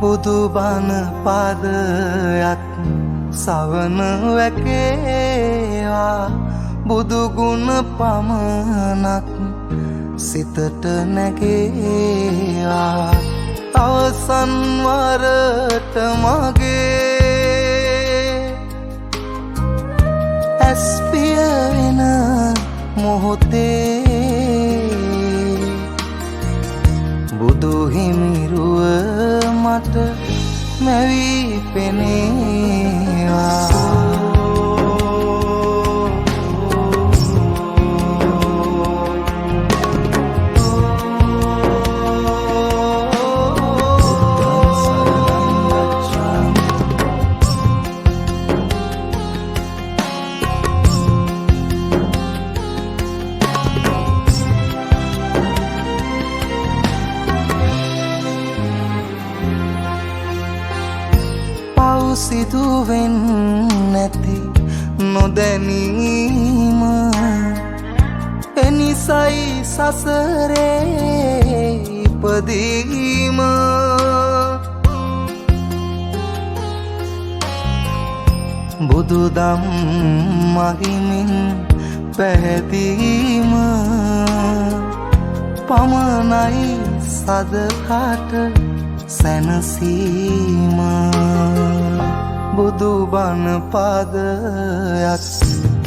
බුදු බණ පාදයක් සවන වැකේවා බුදු ගුණ පමණක් සිතට නැගේවා අවසන් වරට මගේ ඇස් පිය වෙන මොහොතේ බුදු හිමිරුව මට මැවී පෙනේවා සිදුවෙන් නැති නොදැනීම එනිසයි සසරේ ඉපදීම බුදුදම් මහිමින් පැහැදීම පමණයි සදහට සැනසීම බුදු බණ පාදයක්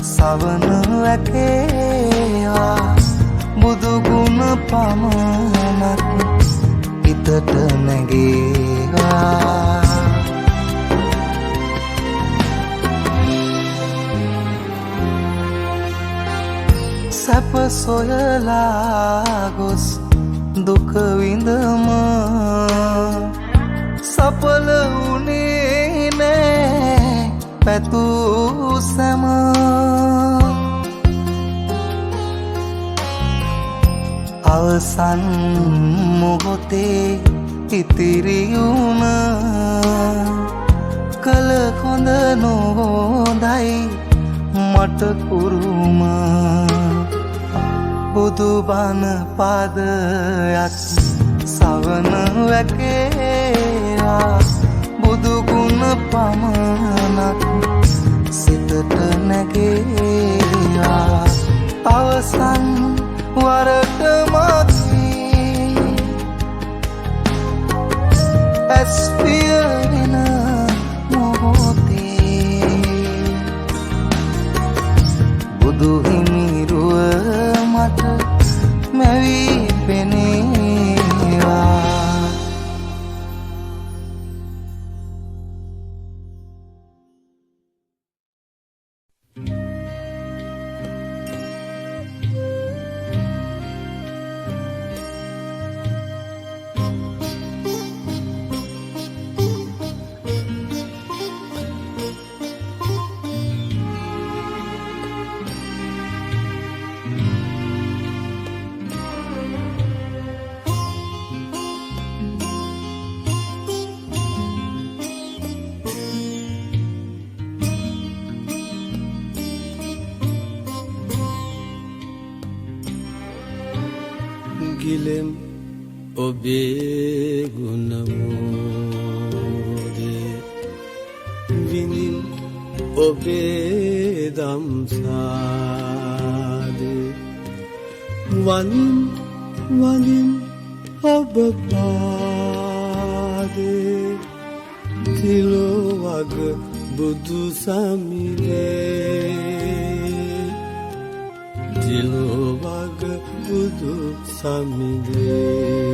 සවන වැකේවා බුදු ගුණ පමණක් හිතට නැගේවා සැප සොයලා ගොස් දුක විඳම සඵල වුණේ නෑ පැතූ සැම අවසන් මොහොතේ ඉතිරි වුණ කල හොඳ නොහොඳයි මට කුරුම බුදු බණ පාදයක් සවන වැකේවා බුදු ගුණ පමණක් සිතට නැගේවා අවසන් වරට මගේ ඇස් පිය වෙන මොහොතේ බුදු හිමිරුව මට මැවී පෙනේවා ගිලෙම් ඔබේ ගුණමෝදේ විනින් ඔබේ දම්සාදේ වනින් වනින් ඔබ පාදේ තිලෝ වග බුදු සමිනේ තිලෝ වග බුදු සමිනේ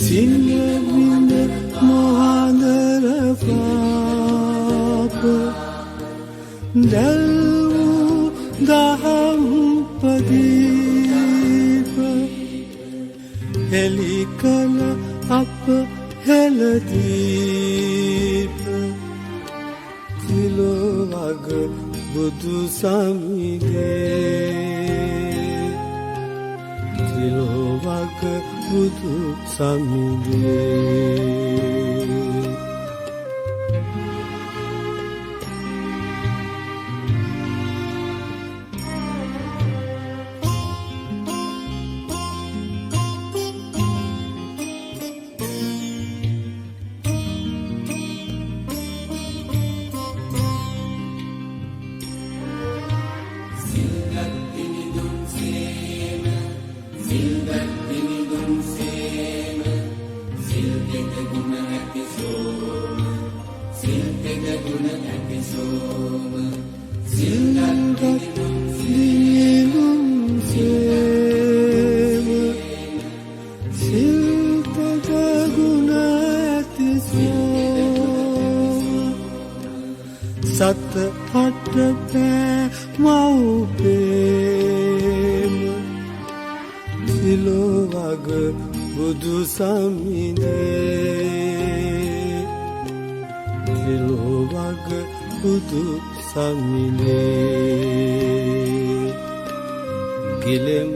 සිංහවිඳ මොහඳර පාප දැල්වූ දහම්පදී හෙලි කළ අප හෙළදීප තිලොවග බුදු සමිඳේ තිලොවග බුදු සමිඳේ සත හට පෑ මව්පේම සිලොවග බුදු සමිඳේ සිලොවග බුදු සමිඳේ ගිලෙම්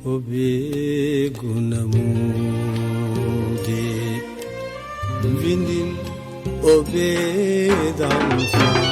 ඔබේ ගුණමුදේ විඳින් ඔබේ දම්සා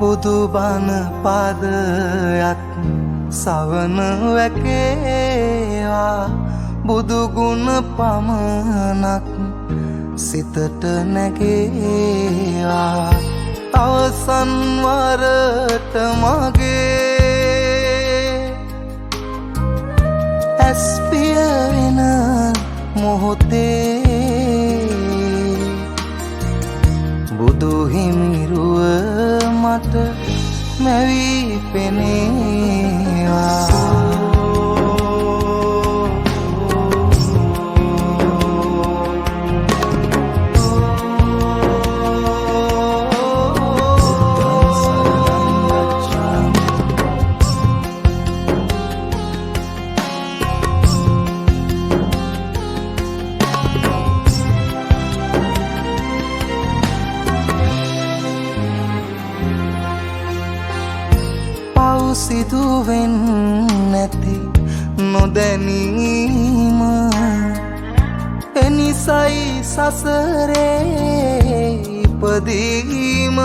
බුදු බණ පාදයක් සවන වැකේවා බුදු ගුණ පමණක් සිතට නැගේවා අවසන් වරට මගේ ඇස් පිය වෙන මොහොතේ බුදු හිමිරුව මට මැවී පෙනේවා සිදුවෙන් නැති නොදැනීම එනිසයි සසරේ ඉපදීම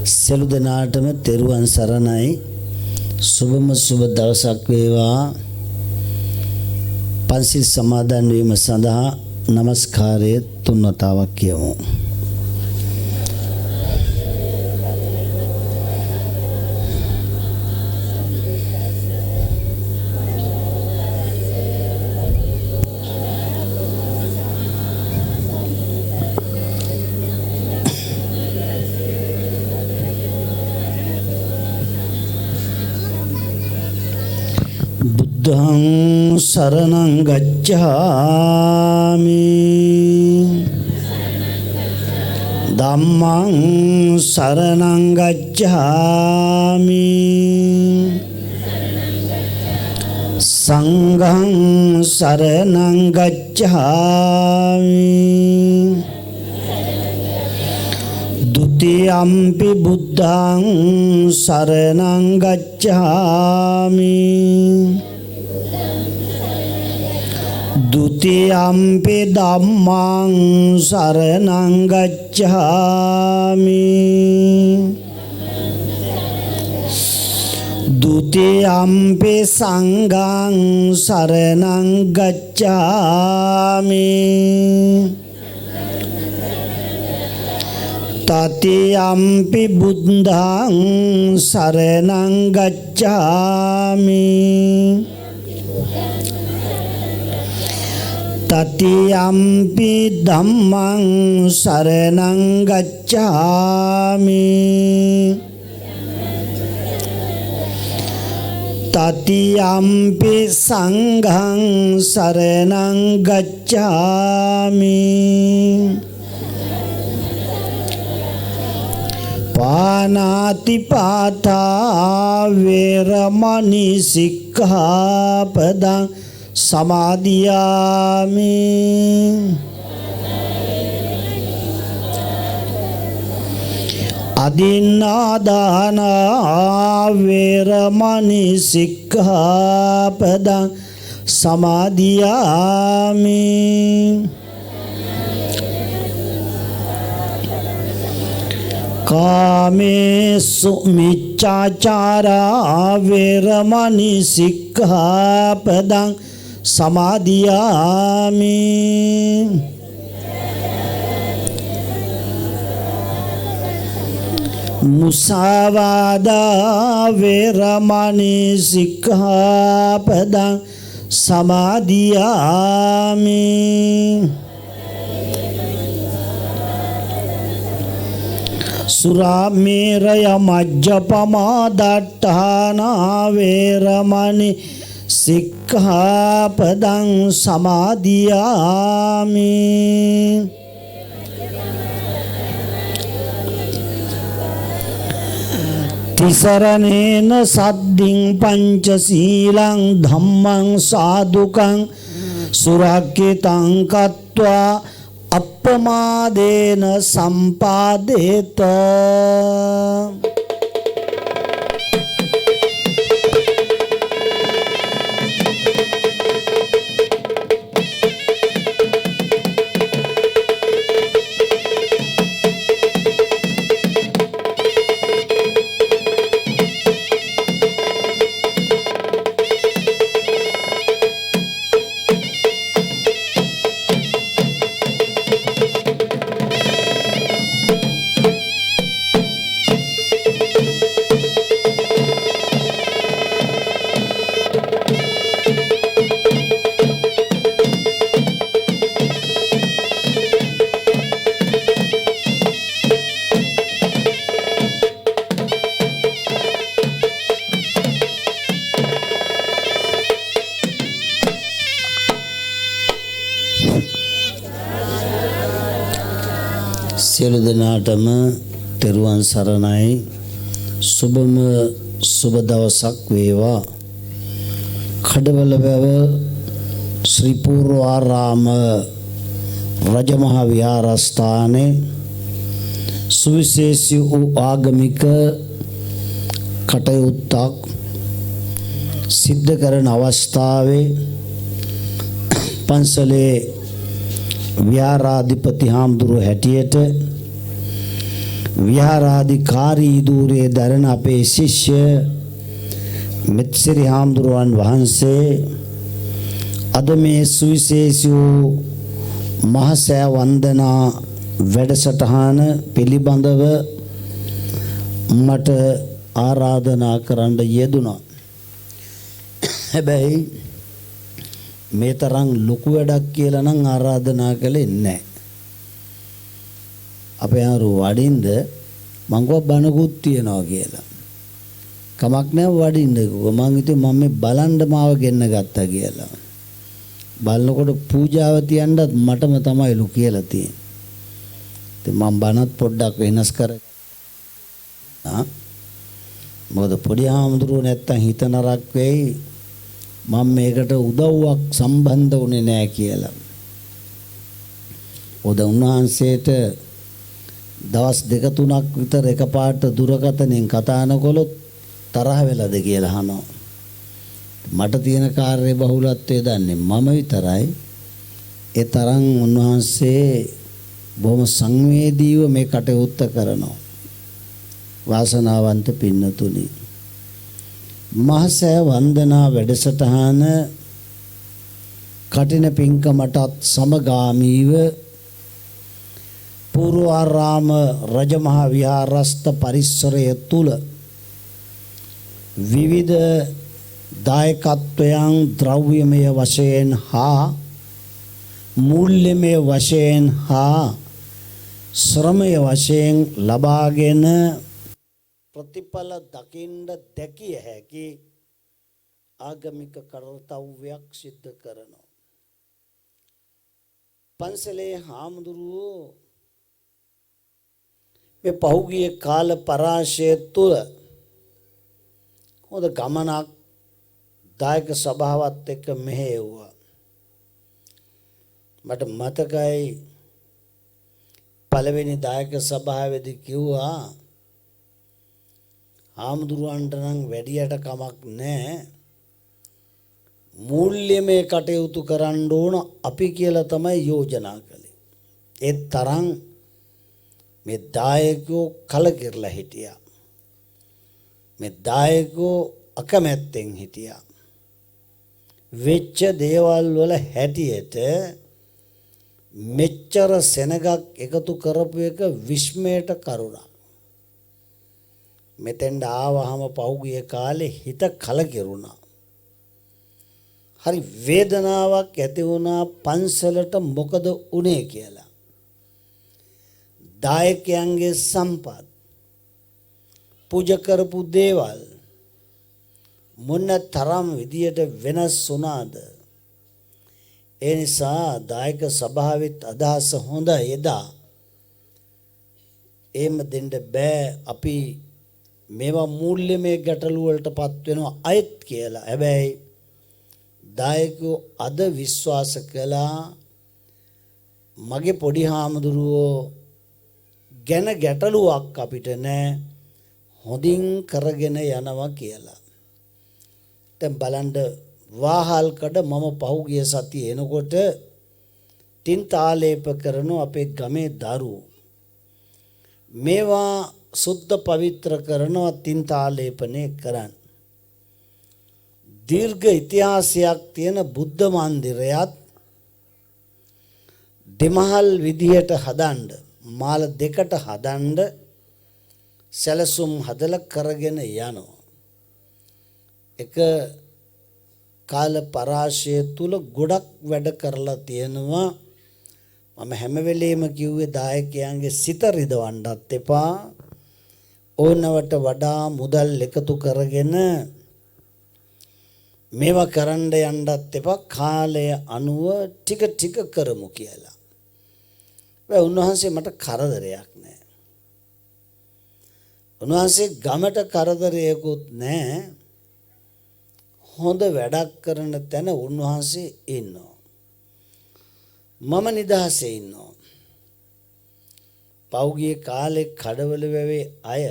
සියලු දෙනාටම තෙරුවන් සරණයි සුබම සුබ දවසක් වේවා පන්සිල් සමාදන් වීම සඳහා නමස්කාරය තුන්වතාවක් කියමු. බුද්ධං සරණං ගච්ඡාමි ධම්මං සරණං ගච්ඡාමි සංඝං සරණං ගච්ඡාමි ဒုတိယံ පි බුද්ධං සරණං ගච්ඡාමි द्वितीयम्पि धम्मं शरणं गच्छामि द्वितीयम्पि संघं शरणं गच्छामि तृतीयम्पि बुद्धं शरणं गच्छामि तृतीयम्पि धम्मं शरणं गच्छामि तृतीयम्पि संघं शरणं गच्छामि पानातिपाता वेरमणि सिक्खापदं समादियामि अदिन्नादाना वेरमणि सिक्खापदं समादियामि कामेषु मिच्छाचारा वेरमणि सिक्खापदं समादियामि मुसावादा वेरमणि सिक्खापदं समादियामि सुरामेरय मज्जपमा दट्टाना वेरमणि सिक्खापदं समादियामि तिसरणेन सद्दिं पंचशीलं धम्मं साधुकं सुरक्षितं कृत्वा अपमादेन संपादेत සියලු දෙනාටම තෙරුවන් සරණයි. සුබම සුබ දවසක් වේවා. කඩවලවැව ශ්‍රී පූර්වාරාම රජමහා විහාරස්ථානයේ සුවිශේෂී වූ ආගමික කටයුත්තක් සිද්ධ කරන අවස්ථාවේ පන්සලේ විහාරාධිපති හාමුදුරුවෝ හැටියට විහාරාධිකාරී ධූරයේ දරන අපේ ශිෂ්‍ය මෙත්සිරි හාමුදුරුවන් වහන්සේ අද මේ සුවිශේෂී වූ මහසෑ වන්දනා වැඩසටහන පිළිබඳව මට ආරාධනා කරන්න යෙදුණා. හැබැයි මේ තරම් ලොකු වැඩක් කියලා නම් ආරාධනා කළේ නැහැ. අපේ ආරු වඩින්ද මං කව බණකුත් තියනවා කියලා. කමක් නැහැ වඩින්න කිව්වා. මං හිතුවේ මම මේ බලන්න මාව ගෙන්න ගත්තා කියලා. බලනකොට පූජාව තියන්නත් මටම තමයිලු කියලා තියෙන්නේ. ඉතින් මම බණත් පොඩ්ඩක් වෙනස් කරගත්තා. මොකද පොඩි ආමුදුරුව නැත්තම් හිත නරක් වෙයි. මම මේකට උදව්වක් සම්බන්ධ වුණේ නැහැ කියලා. උන්වහන්සේට දවස් 2-3ක් විතර එකපාරට දුරකථනයෙන් කතා නොකළොත් තරහ වෙලාද කියලා අහනවා. මට තියෙන කාර්ය බහුලත්වය දන්නේ මම විතරයි. ඒ තරම් උන්වහන්සේ බොහොම සංවේදීව මේ කටයුත්ත කරනවා. වාසනාවන්ත පින්නතුනි. මහසෑ වන්දනා වැඩසටහන කටින පින්කමටත් සමගාමීව පූර්වාරාම රජමහා විහාරස්ථ පරිසරය තුල විවිධ දායකත්වයන් ද්‍රව්‍යමය වශයෙන් හා මූල්‍යමය වශයෙන් හා ශ්‍රමය වශයෙන් ලබාගෙන ප්‍රතිඵල දකින්න දැකිය හැකි ආගමික කර්තව්‍යයක් සිද්ධ කරනවා. පන්සලේ හාමුදුරුවෝ මේ පහුගිය කාල පරාශය තුළ හොඳ ගමනක් දායක සභාවත් එක්ක මෙහෙයුවා. මට මතකයි පළවෙනි දායක සභාවේදී කිව්වා ආමුදුරන්ට නම් වැඩියට කමක් නැහැ. මූල්‍යමය කටයුතු කරන්න ඕන අපි කියලා තමයි යෝජනා කළේ. ඒ තරම් මේ දායකයෝ කලකිරලා හිටියා. මේ දායකයෝ අකමැත්තෙන් හිටියා. වෙච්ච දේවල් වල හැටියට මෙච්චර සෙනගක් එකතු කරපු එක විස්මයට කරුණා. මෙතෙන්ට ආවහම පහුගිය කාලේ හිත කලකිරුණා. හරි වේදනාවක් ඇති වුණා පන්සලට මොකද උනේ කියලා. දායකයන්ගේ සම්පත් පූජා කරපු දේවල් මොන තරම් විදියට වෙනස් වුණාද? ඒ නිසා දායක සභාවෙත් අදහස හොඳ එදා එහෙම දෙන්න බෑ. අපි මේවා මූල්‍යමය ගැටලු වලටපත් වෙනවා අයත් කියලා. හැබැයි දායකයෝ අද විශ්වාස කළා මගේ පොඩි හාමුදුරුවෝ ගැන ගැටලුවක් අපිට නෑ, හොඳින් කරගෙන යනවා කියලා. දැන් බලන්න වාහල්කඩ මම පහුගිය සතියේ එනකොට තින්තාලේප කරන අපේ ගමේ දරුවෝ මේවා සුද්ධ පවිත්‍ර කරනවා තින්තාලේපනේ කරන්න. දීර්ඝ ඉතිහාසයක් තියෙන බුද්ධ මන්දිරයත් දෙමහල් විදියට හදන්න, මාල දෙකට හදන්න සැලසුම් හදලා කරගෙන යනවා. එක කාල පරාශය තුල ගොඩක් වැඩ කරලා තියෙනවා. මම හැම වෙලේම කිව්වේ දායකයන්ගේ සිත රිදවන්නත් එපා. ඕනවට වඩා මුදල් එකතු කරගෙන මේවා කරන්න යන්නත් එපා. කාලය අනුව ටික ටික කරමු කියලා. උන්වහන්සේ මට කරදරයක් නැහැ. උන්වහන්සේ ගමට කරදරයකුත් නැහැ. හොඳ වැඩක් කරන තැන උන්වහන්සේ ඉන්නවා. මම නිදහසේ ඉන්නවා. පෞගිය කාලේ කඩවල වැවේ අය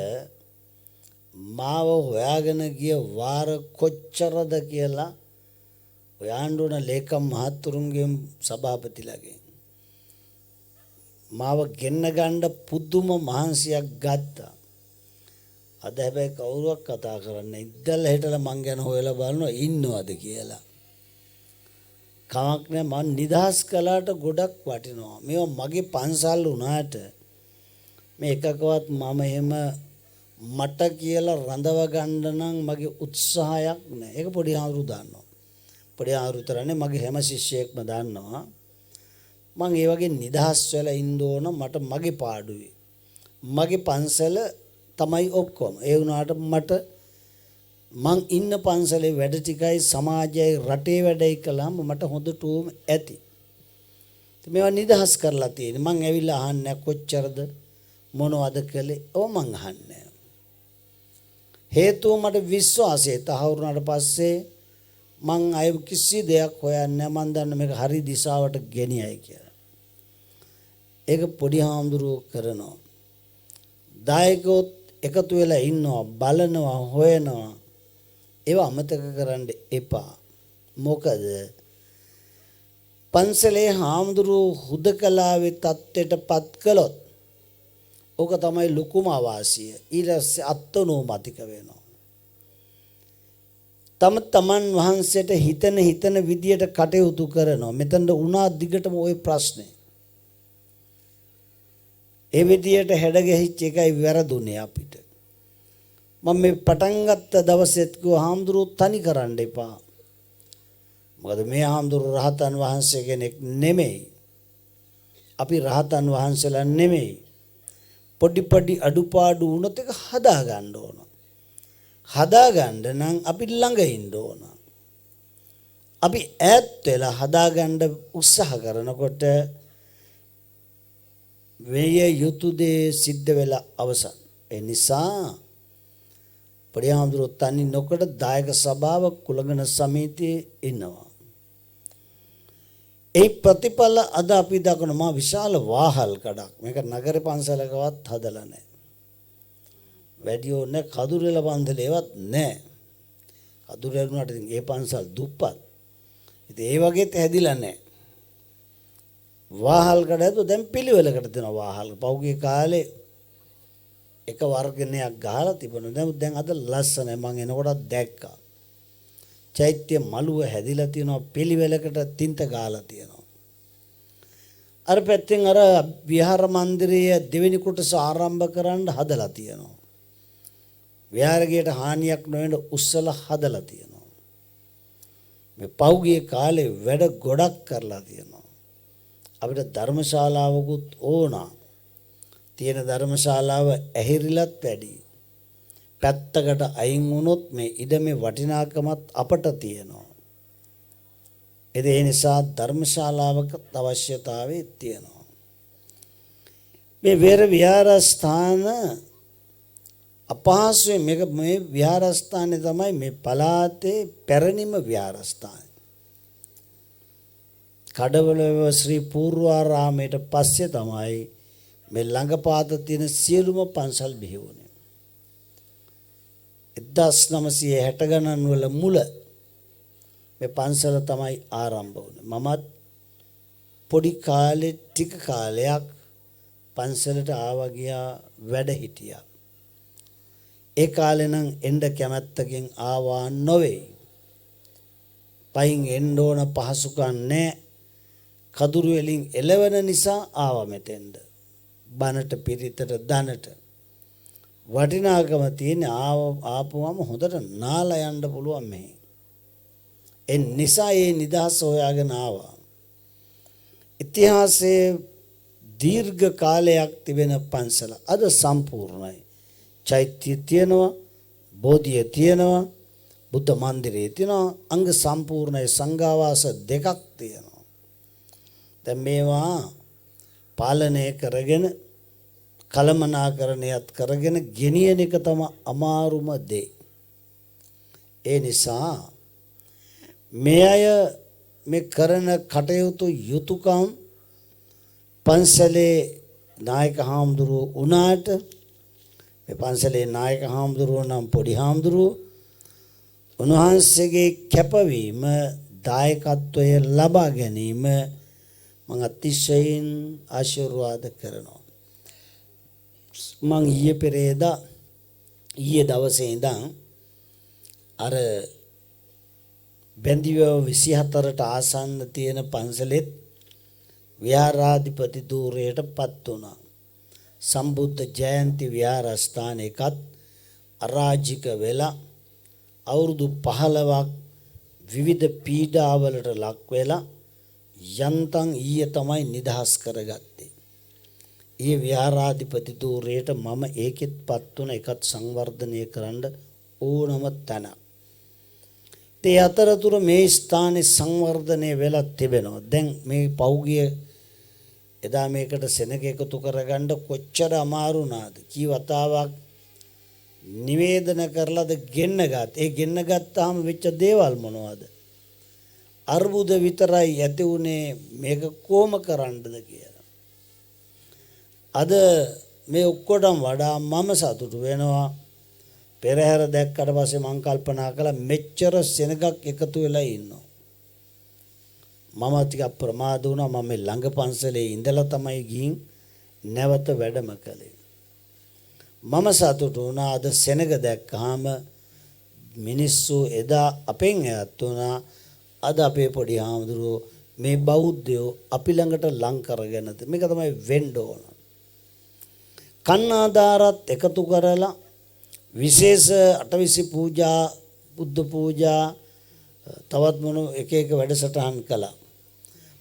මාව හොයාගෙන ගිය වාර කොච්චරද කියලා ඔයාන්ඩුන ලේකම් මහත්තුරුන්ගේ සභාපතිලාගෙන් මාව ගෙන්න ගන්න පුදුම මහන්සියක් ගත්තා. අද හැබැයි කවුරුවක් කතා කරන්නේ ඉද්දල්ලා හිටලා මං ගැන හොයලා බලනවා ඉන්නවද කියලා. කමක් නෑ මං නිදහස් කළාට ගොඩක් වටිනවා. මේවා මගේ පන්සල් වුණාට මේ එකකවත් මම එහෙම මට කියලා රඳව ගන්න නම් මගේ උත්සාහයක් නෑ. ඒක පොඩි ආඳුරු දන්නවා. පොඩි ආඳුරු තරන්නේ මගේ හැම ශිෂ්‍යයෙක්ම දන්නවා. මං ඒ වගේ නිදහස් වෙලා ඉන්න ඕන මට මගේ පාඩුවේ. මගේ පන්සල තමයි ඔක්කොම. ඒ වුණාට මට මං ඉන්න පන්සලේ වැඩ ටිකයි සමාජයයි රටේ වැඩයි කළාම මට හොඳටම ඇති. මේවා නිදහස් කරලා තියෙන්නේ. මං ඇවිල්ලා අහන්නේ කොච්චරද මොනවද කළේ? ඔව් මං අහන්නේ. හේතුව මට විශ්වාසය තහවුරුනාට පස්සේ මං අය කිසි දෙයක් හොයන්නේ මං දන්න මේක හරි දිශාවට ගෙනියයි කියලා. ඒක පොඩි හාමුදුරුවෝ කරනවා. දායකයොත් එකතු වෙලා ඉන්නවා බලනවා හොයනවා. ඒව අමතක කරන්න එපා. මොකද පන්සලේ හාමුදුරුවෝ හුදකලාවේ තත්ත්වයටපත් කළොත් ඕක තමයි ලොකුම අවාසිය. ඊළඟට අත්නෝමතික වෙනවා. තමන් වහන්සේට හිතන විදියට කටයුතු කරනවා. මෙතන උනා දිගටම ওই ප්‍රශ්නේ. ඒ විදියට හැඩ ගැහිච්ච එකයි වැරදුනේ අපිට. මම මේ පටන් ගත්ත දවසෙත් කිව්වා හාමුදුරුවෝ තනි කරන්න එපා. මොකද මේ හාමුදුරුවෝ රහතන් වහන්සේ කෙනෙක් නෙමෙයි. අපි රහතන් වහන්සේලා නෙමෙයි. පොඩි අඩුපාඩු වුණොත් ඒක හදා ගන්න ඕන. හදා ගන්න නම් අපි ළඟ ඉන්න ඕන. අපි ඈත් වෙලා හදා ගන්න උත්සාහ කරනකොට වෙය යුතු දේ සිද්ධ වෙලා අවසන්. ඒ නිසා පොඩි හාමුදුරුවෝ තනි නොකඩ දායක සභාව කුලගණ සමිතියේ ඉන්නවා. ඒ ප්‍රතිඵල අද අපි දකින මා විශාල වාහල් කඩක්. මේක නගර පන්සලකවත් හදලා නැහැ. වැඩියෝ නැහැ කදුරෙල පන්සලේවත් නැහැ. කදුරෙල වුණාට ඉතින් ඒ පන්සල් දුප්පත්. ඉතින් ඒ වගේත් හැදිලා නැහැ. වාහල් කඩයතු දැන් පිළිවෙලකට දෙනවා වාහල්. පෞගේ කාලේ එක වර්ගණයක් ගහලා තිබුණා. දැන් අද ලස්සනයි මම එනකොටත් දැක්කා. චෛත්‍ය මළුව හැදිලා තියෙනවා පිළිවෙලකට තින්ත ගාලා තියෙනවා. අර පැත්තෙන් අර විහාර මන්දිරයේ දෙවෙනි කොටස ආරම්භ කරන්න හදලා තියෙනවා. විහාරගයට හානියක් නොවන උස්සලා හදලා තියෙනවා. මේ පෞගේ කාලේ වැඩ ගොඩක් කරලා තියෙනවා. අපිට ධර්මශාලාවකුත් ඕන. තියෙන ධර්මශාලාව ඇහිරිලත් වැඩි. පැත්තකට අයින් වුණොත් මේ ඉඩමේ වටිනාකමත් අපට තියෙනවා. ඒ නිසා ධර්මශාලාවක අවශ්‍යතාවය තියෙනවා. මේ වේර විහාරස්ථාන අපහසුයෙන් මේ විහාරස්ථානේ තමයි මේ පළාතේ පැරණිම විහාරස්ථානය. කඩවල ශ්‍රී පූර්වාරාමයට පස්සේ තමයි මේ ළඟපාත තියෙන සියලුම පන්සල් බිහි වුණේ. 1960 ගණන් වල මුල මේ පන්සල තමයි ආරම්භ වුණේ. මමත් පොඩි කාලේ ටික කාලයක් පන්සලට ආවා ගියා වැඩ හිටියා. ඒ කාලේ නම් එන්න කැමැත්තකින් ආවා නොවේ. පයින් එන්න ඕන පහසුකම් නැහැ. කදුරු වලින් එළවෙන නිසා ආවා මෙතෙන්ද. බනට පිරිතට දනට වටිනාකම තියෙන ආපුවම හොඳට නාලා යන්න පුළුවන් මෙහි. ඒ නිසා ඒ නිදහස හොයාගෙන ආවා. ඉතිහාසයේ දීර්ඝ කාලයක් තිබෙන පන්සල අද සම්පූර්ණයි. චෛත්‍ය තියෙනවා, බෝධිය තියෙනවා, බුද්ධ මන්දිරය තියෙනවා, අංග සම්පූර්ණයි සංඝාවාස දෙකක් තියෙනවා. දැන් මේවා පාලනය කරගෙන කළමනාකරණයත් කරගෙන ගෙනියන එක තමයි අමාරුම දේ. ඒ නිසා මේ අය මේ කරන කටයුතු යුතුයකම් පන්සලේ නායක හාමුදුරුවෝ වුණාට මේ පන්සලේ නායක හාමුදුරුවෝ නම් පොඩි හාමුදුරුවෝ උන්වහන්සේගේ කැපවීම දායකත්වය ලබා ගැනීම මම අතිශයින් ආශිර්වාද කරනවා. මං ඊයේ දවසේ ඉඳන් අර බැන්දිව 24ට ආසන්න තියෙන පන්සලෙත් විහාරාධිපති ධූරයටපත් වුණා. සම්බුද්ධ ජයන්ති විහාරස්ථානයකත් අරාජික වෙලා අවුරුදු 15ක් විවිධ පීඩාවලට ලක් වෙලා යන්තම් ඊයේ තමයි නිදහස් කරගත්තේ. ඊයේ විහාරාධිපති ධූරයට මම ඒකෙත්පත් වුණ එකත් සංවර්ධනය කරන්න ඕනම තැන. ඒ අතරතුර මේ ස්ථානේ සංවර්ධනය වෙලා තිබෙනවා. දැන් මේ පෞගිය එදා මේකට සෙනග එකතු කරගන්න කොච්චර අමාරු වුණාද? කී වතාවක් නිවේදන කරලාද ගෙන්න ගත්. ඒ ගෙන්න ගත්තාම වෙච්ච දේවල් මොනවද? අර්බුද විතරයි ඇති උනේ මේක කොහොම කරන්නද කියලා. අද මේ ඔක්කොටම වඩා මම සතුටු වෙනවා. පෙරහැර දැක්කට පස්සේ මම කල්පනා කළා මෙච්චර සෙනගක් එකතු වෙලා ඉන්නවා. මම ටිකක් ප්‍රමාද වුණා. මම ළඟ පන්සලේ ඉඳලා තමයි ගිහින් නැවත වැඩම කළේ. මම සතුටු වුණා අද සෙනග දැක්කහම මිනිස්සු එදා අපෙන් ඈත් වුණා. අද අපේ පොඩි හාමුදුරුවෝ මේ බෞද්ධයෝ අපි ළඟට ලං කරගෙනද මේක තමයි වෙන්න ඕන. කන්නාදාරත් එකතු කරලා විශේෂ අටවිසි පූජා බුද්ධ පූජා තවත් මොන එක වැඩසටහන් කළා.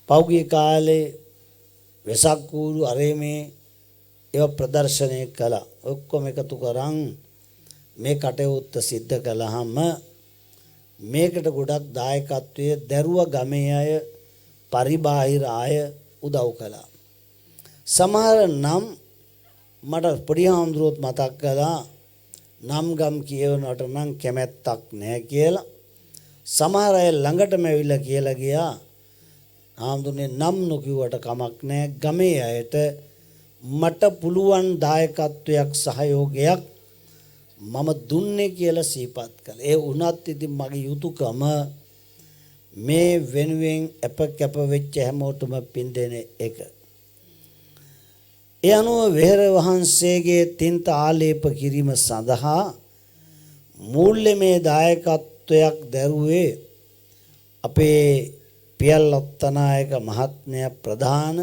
පෞගිය කාලේ වෙසක් කූරු අරේමේ ඒවා ප්‍රදර්ශනය කළා. ඔක්කොම එකතු කරන් මේ කටයුත්ත සිද්ධ කළාම මේකට ගොඩක් දායකත්වයේ දරුවා ගමේ අය පරිබාහිර අය උදව් කළා. සමහර නම් මට පොඩි හාමුදුරුවෝත් මතක් කළා නම් ගම් කියවනට නම් කැමැත්තක් නැහැ කියලා. සමහර අය ළඟටම ඇවිල්ලා කියලා ගියා හාමුදුරනේ නම් නොකියුවට කමක් නැහැ. ගමේ අයට මට පුළුවන් දායකත්වයක් සහයෝගයක් මම දුන්නේ කියලා සිහිපත් කළා. ඒ වුණත් ඉතින් මගේ යුතුයකම මේ වෙනුවෙන් කැප වෙච්ච හැමෝටම පින් දෙන එක. ඒ අනුව වෙහෙර වහන්සේගේ තින්ත ආලේප කිරීම සඳහා මූල්‍යමය දායකත්වයක් දැරුවේ අපේ පියල් අත්තනායක මහත්මයා ප්‍රධාන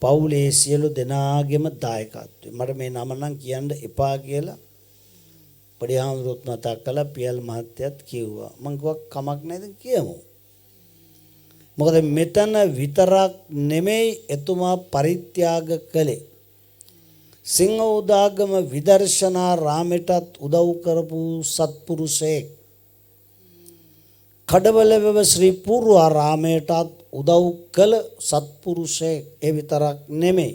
පවුලේ සියලු දෙනාගේම දායකත්වය. මට මේ නම නම් කියන්න එපා කියලා පොඩි හාමුදුරුවෝත් මතක් කළා. පියල් මහත්තයත් කිව්වා. මං කිව්වා කමක් නැද්ද කියමු. මොකද මෙතන විතරක් නෙමෙයි එතුමා පරිත්‍යාග කළේ. සිංහෝදාගම විදර්ශනා රාමයටත් උදව් කරපු සත්පුරුෂයෙක්. කඩවලව ශ්‍රී පූර්වාරාමයටත් උදව් කළ සත්පුරුෂයෙක්. ඒ විතරක් නෙමෙයි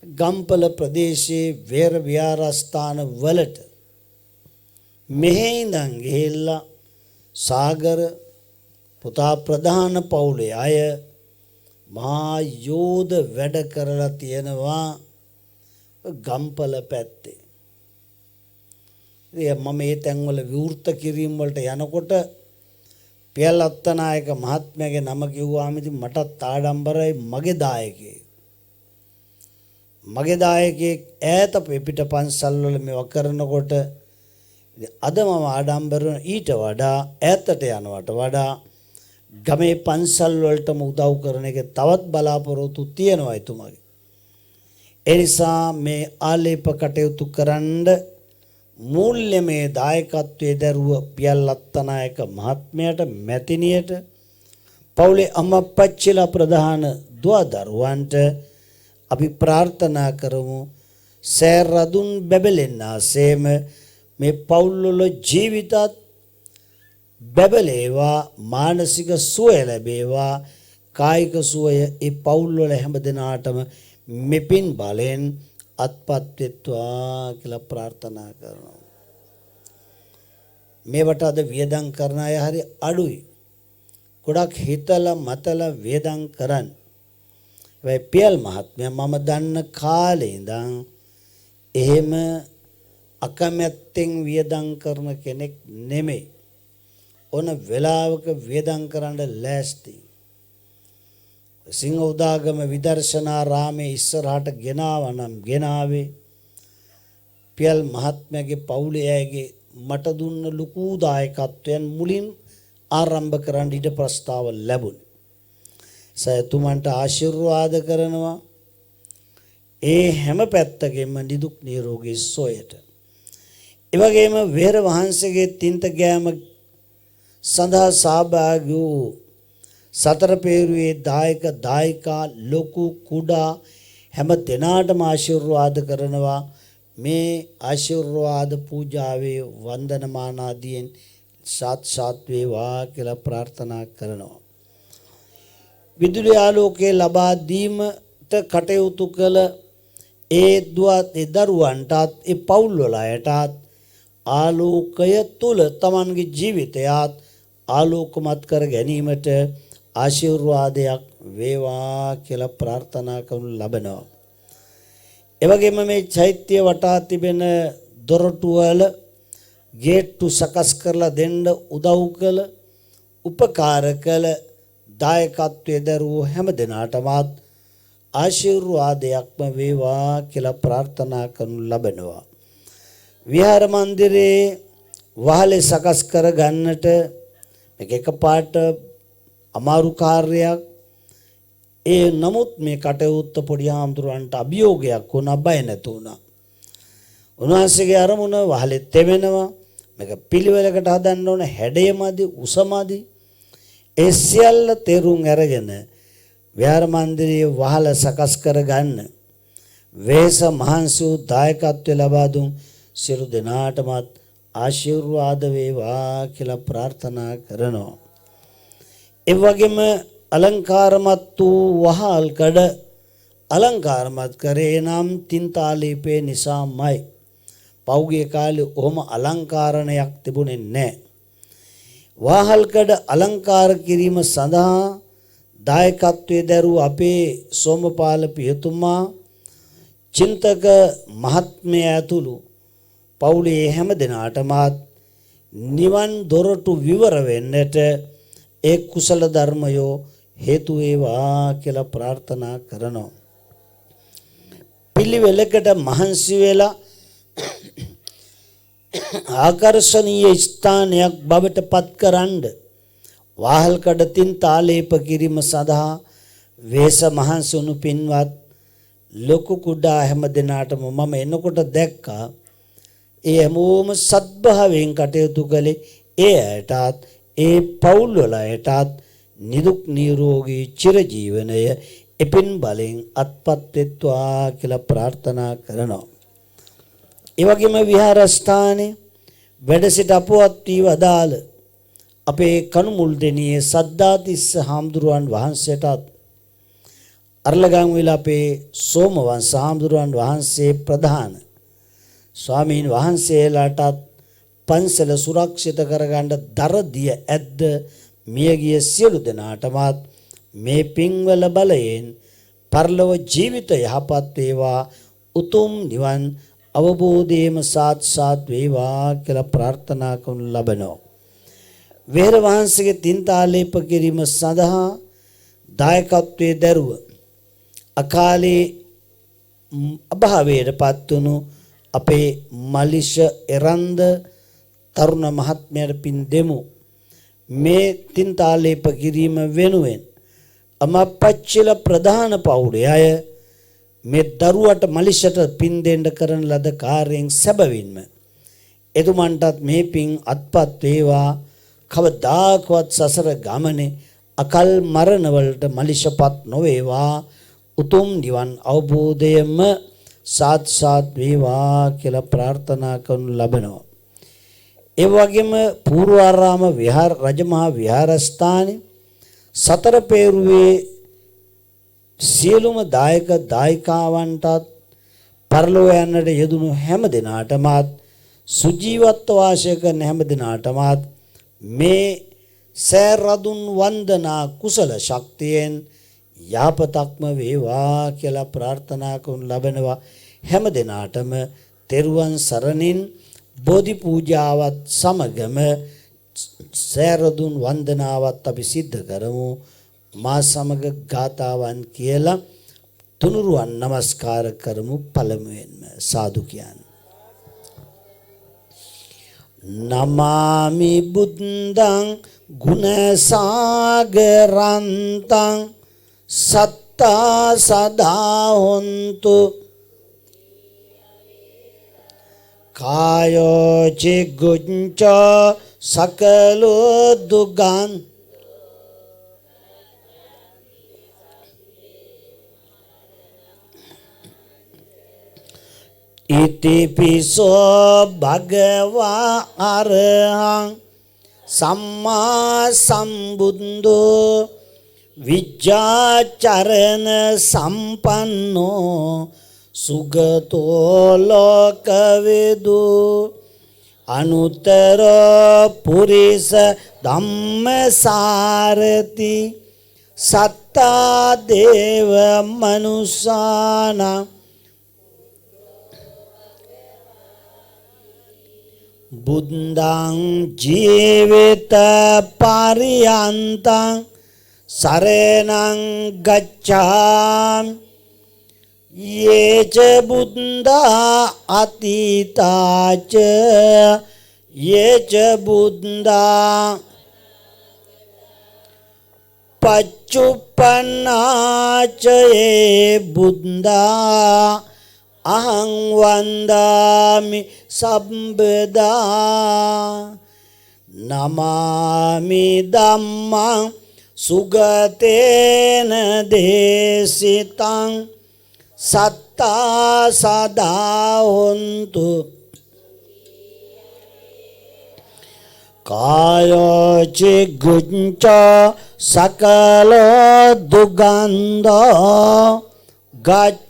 ගම්පල ප්‍රදේශයේ වේර විහාරස්ථාන වලට මෙහි ඉඳන් ගිහිල්ලා සාගර පුතා ප්‍රධාන පවුලේ අය මහා යෝධ වැඩ කරලා තියෙනවා ගම්පල පැත්තේ. ඉතින් මම මේ තැන්වල විවෘත කිරීම වලට යනකොට පියල් අත්තනායක මහත්මයාගේ නම කිව්වාම ඉතින් මටත් ආඩම්බරයි. මගේ දායකයෙක් ඈත පිට පන්සල් වල මේවා කරනකොට අද මම ආඩම්බර ඊට වඩා ඈතට යනවට වඩා ගමේ පන්සල් වලටම උදව් කරන එක තවත් බලාපොරොත්තු තියෙනවා එතුමාගේ. ඒ නිසා මේ ආලේප කටයුතු කරන්න මූල්‍යමය දායකත්වයේ දරුව පියල් අත්තනායක මහත්මයාට මැතිණියට පවුලේ අම්මප්පච්චිලා ප්‍රධාන දුවදරුවන්ට අපි ප්‍රාර්ථනා කරමු සෑර් රදුන් බැබලෙන්නාසේම මේ පවුල් වල ජීවිතත් බැබලේවා, මානසික සුවය ලැබේවා, කායික සුවය ඒ පවුල් වල හැම දිනාටම මෙපින් බලෙන් අත්පත් වෙත්වා කියලා ප්‍රාර්ථනා කරනවා. මේවට අද වියදම් කරන අය හරි අඩුයි. ගොඩක් හිතලා මතලා වියදම් කරන්න. හැබැයි පියල් මහත්මයා මම දන්න කාලේ ඉඳන් එහෙම අකමැත්තෙන් වියදම් කරන කෙනෙක් නෙමෙයි. ඕන වෙලාවක වියදම් කරන්න ලෑස්ති. සිංහ උදාගම විදර්ශනා රාමේ ඉස්සරහට ගෙනාවනම් ගෙනාවේ පියල් මහත්මයාගේ පවුලේ අයගේ මට දුන්න ලুকু දායකත්වයන් මුලින් ආරම්භ කරන්න ඊට ප්‍රස්තාව ලැබුණේ. සයතුමන්ට ආශිර්වාද කරනවා ඒ හැම පැත්තකින්ම නිදුක් නිරෝගී සොයට. ඒ වගේම වෙහෙර වහන්සේගේ තින්ත ගෑම සඳහා සහභාගී වූ සතර පේරුවේ දායක දායිකා ලොකු කුඩා හැම දෙනාටම ආශිර්වාද කරනවා. මේ ආශිර්වාද පූජාවේ වන්දනමාන ආදීන් සාත් වේවා කියලා ප්‍රාර්ථනා කරනවා. විදුලි ආලෝකය ලබා දීමට කටයුතු කළ ඒ දරුවන්ටත් ඒ පවුල් වල අයටත් ආලෝකය තුල තමන්ගේ ජීවිතයත් ආලෝකමත් කර ගැනීමට ආශිර්වාදයක් වේවා කියලා ප්‍රාර්ථනා කරනු ලබනවා. එවැගේම මේ චෛත්‍ය වටා තිබෙන දොරටු වල ගේට්ටු සකස් කරලා දෙන්න උදව් කළ උපකාර කළ දායකත්වයේ දරුවෝ හැම දිනාටමත් ආශිර්වාදයක්ම වේවා කියලා ප්‍රාර්ථනා කරනු ලබනවා. විහාර මන්දිරේ වහලේ සකස් කර ගන්නට මේක එකපාරට අමාරු කාර්යයක්. ඒ නමුත් මේ කටයුත්ත පොඩි හාමුදුරන්ට අභියෝගයක් වුණා, බය නැතු වුණා. උන්වහන්සේගේ අරමුණ වහලෙත් තෙමෙනවා. මේක පිළිවෙලකට හදන්න ඕන, හැඩයමදි උසමදි. ඒ සියල්ල තේරුම් අරගෙන විහාර මන්දිරයේ වහල සකස් කර ගන්න වේස මහන්සි වූ දායකත්වය ලබා දුන් සියලු දෙනාටමත් ආශිර්වාද වේවා කියලා ප්‍රාර්ථනා කරනවා. ඒ වගේම අලංකාරමත් වූ වහල් කඩ අලංකාරමත් කරේ නම් තින්තාලීපේ නිසාමයි. පෞගේ කාලේ ඔහොම අලංකාරණයක් තිබුණේ නැහැ. වහල් කඩ අලංකාර කිරීම සඳහා දායකත්වයේ දරුව අපේ සෝමපාල පියතුමා, චින්තක මහත්මයා ඇතුළු පවුලේ හැම දෙනාටමත් නිවන් දොරටු විවර වෙන්නට ඒ කුසල ධර්මයෝ හේතු වේවා කියලා ප්‍රාර්ථනා කරනවා. පිළිවෙලකට මහන්සි වෙලා ආකර්ෂණීය ස්ථානයක් බවට පත්කරන්න වාහල් කඩතින් තාලේප කිරීම සඳහා වේස මහන්සි වුණු පින්වත් ලොකු කුඩා හැම දිනාටම මම එනකොට දැක්කා. ඒ හැමෝම සත්භාවයෙන් කටයුතු කළේ. ඒ අයටත් ඒ පවුල් වල අයටත් නිදුක් නිරෝගී චිරජීවනය එපින් බලෙන් අත්පත් වෙත්වා කියලා ප්‍රාර්ථනා කරනවා. ඒ වගේම විහාරස්ථානයේ වැඩ සිට අපවත් වී වදාළ අපේ කණුමුල්දෙණියේ සද්ධාතිස්ස හාමුදුරුවන් වහන්සේටත් අරලගංවිල අපේ සෝමවංශ හාමුදුරුවන් වහන්සේ ප්‍රධාන ස්වාමීන් වහන්සේලාටත් පන්සල සුරක්ෂිත කරගන්න දරදිය ඇද්ද මියගිය සියලු දෙනාටමත් මේ පින්වල බලයෙන් පරලොව ජීවිත යහපත් වේවා, උතුම් නිවන් අවබෝධයේම සාත් වේවා කියලා ප්‍රාර්ථනා කරනු ලබනවා. වෙහෙර වහන්සේගේ තින්තාලේප කිරීම සඳහා දායකත්වයේ දරුව අකාලේ අභාවයට පත් වුණු අපේ මලිෂ එරන්ද තරුණ මහත්මයාට පින් දෙමු. මේ තින්තාලේප කිරීම වෙනුවෙන් අමපච්චිල ප්‍රධාන පවුලේ අය මේ දරුවට මලිෂට පින් දෙන්න කරන ලද කාර්යයෙන් සැබවින්ම එතුමන්ටත් මේ පින් අත්පත් වේවා. කවදාකවත් සසර ගමනේ අකල් මරණ වලට මලිෂපත් නොවේවා, උතුම් නිවන් අවබෝධයම සාත් වේවා කියලා ප්‍රාර්ථනා කරනු ලබනවා. ඒ වගේම පූර්වාරාම විහාර රජමහා විහාරස්ථානයේ සතර පේරුවේ සියලුම දායක දායිකාවන්ටත් පරලෝ යන්නට යෙදුණු හැම දිනාටමත් සුජීවත්ව වාසය කරන හැම දිනාටමත් මේ සෑරදුන් වන්දනා කුසල ශක්තියෙන් යහපතක්ම වේවා කියලා ප්‍රාර්ථනා කරන ලබනවා. හැම දිනාටම තෙරුවන් සරණින් බෝධි පූජාවත් සමගම සෑරදුන් වන්දනාවත් අපි සිද්ධ කරමු. මා සමග ගාතාවන් කියලා තුනුරුවන් නමස්කාර කරමු. පළමුවෙන්ම සාදු කියන්න. නමාමි බුද්දං ගුණසාගරන්තං සත්තා සදා හොන්තු කායෝ චිගුච්ඡ සකලෝ දුගං ඉතිපිසෝ භගවා අරහං සම්මා සම්බුද්ධෝ විජ්ජාචරණ සම්පන්නෝ සුගතෝ ලෝකවිදු අනුත්තර පුරිස ධම්මසාරති සත්තා දේව මනුසාන බුද්ධං ජීවිත පරියන්තං සරණං ගච්ඡාමි යේච බුද්ධා අතීතාච යේච බුද්ධා පච්චුප්පන්නාච යේ බුද්ධා අහං වන්දාමි සම්බදා නමාමි ධම්මං සුගතේන දේසිතං සත්තා සදා හොන්තු කායෝ චිගුච්ඡ සකලෝ දුගන්ධෝ ගච්ඡ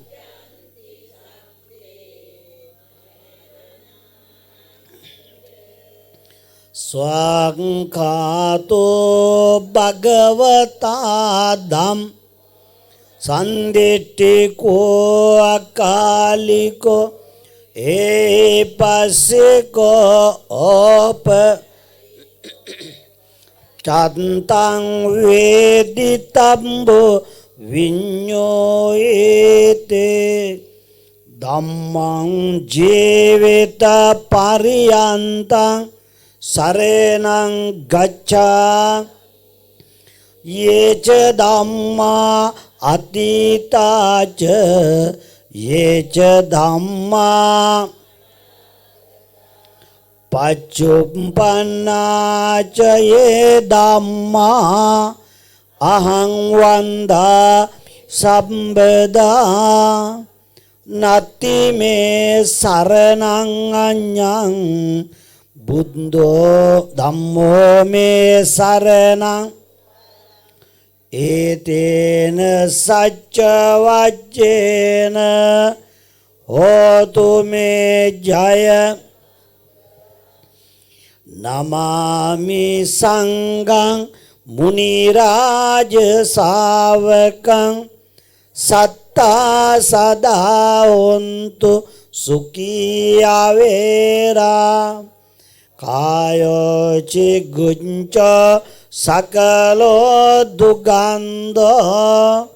ස්වංඛාතෝ භගවතා ධම් සන්දිට්ඨිකෝ අකාලිකෝ ඒපස්සිකෝ ඕප චත්තං වේදිතම්බෝ විඤ්ඤෝයේතේ ධම්මං ජීවිත පරියන්තං සරණං ගච්ඡා යේච ධම්මා අතීතාච යේච ධම්මා පච්චුප්පන්නාච යේ ධම්මා අහං වන්දා සම්බදා නත්ති මේ සරණං අඤ්ඤං බුද්ධෝ ධම්මෝ මේ සරණං ඒතේන සච්ච වච්චේන හෝතු මේ ජය නමාමි සංඝං මුනි රාජ ශාවකං සත්තා සදා හොන්තු සුඛී අවේරා කායෝ චිගුච්ඡ සකලෝ දුගන්ධෝ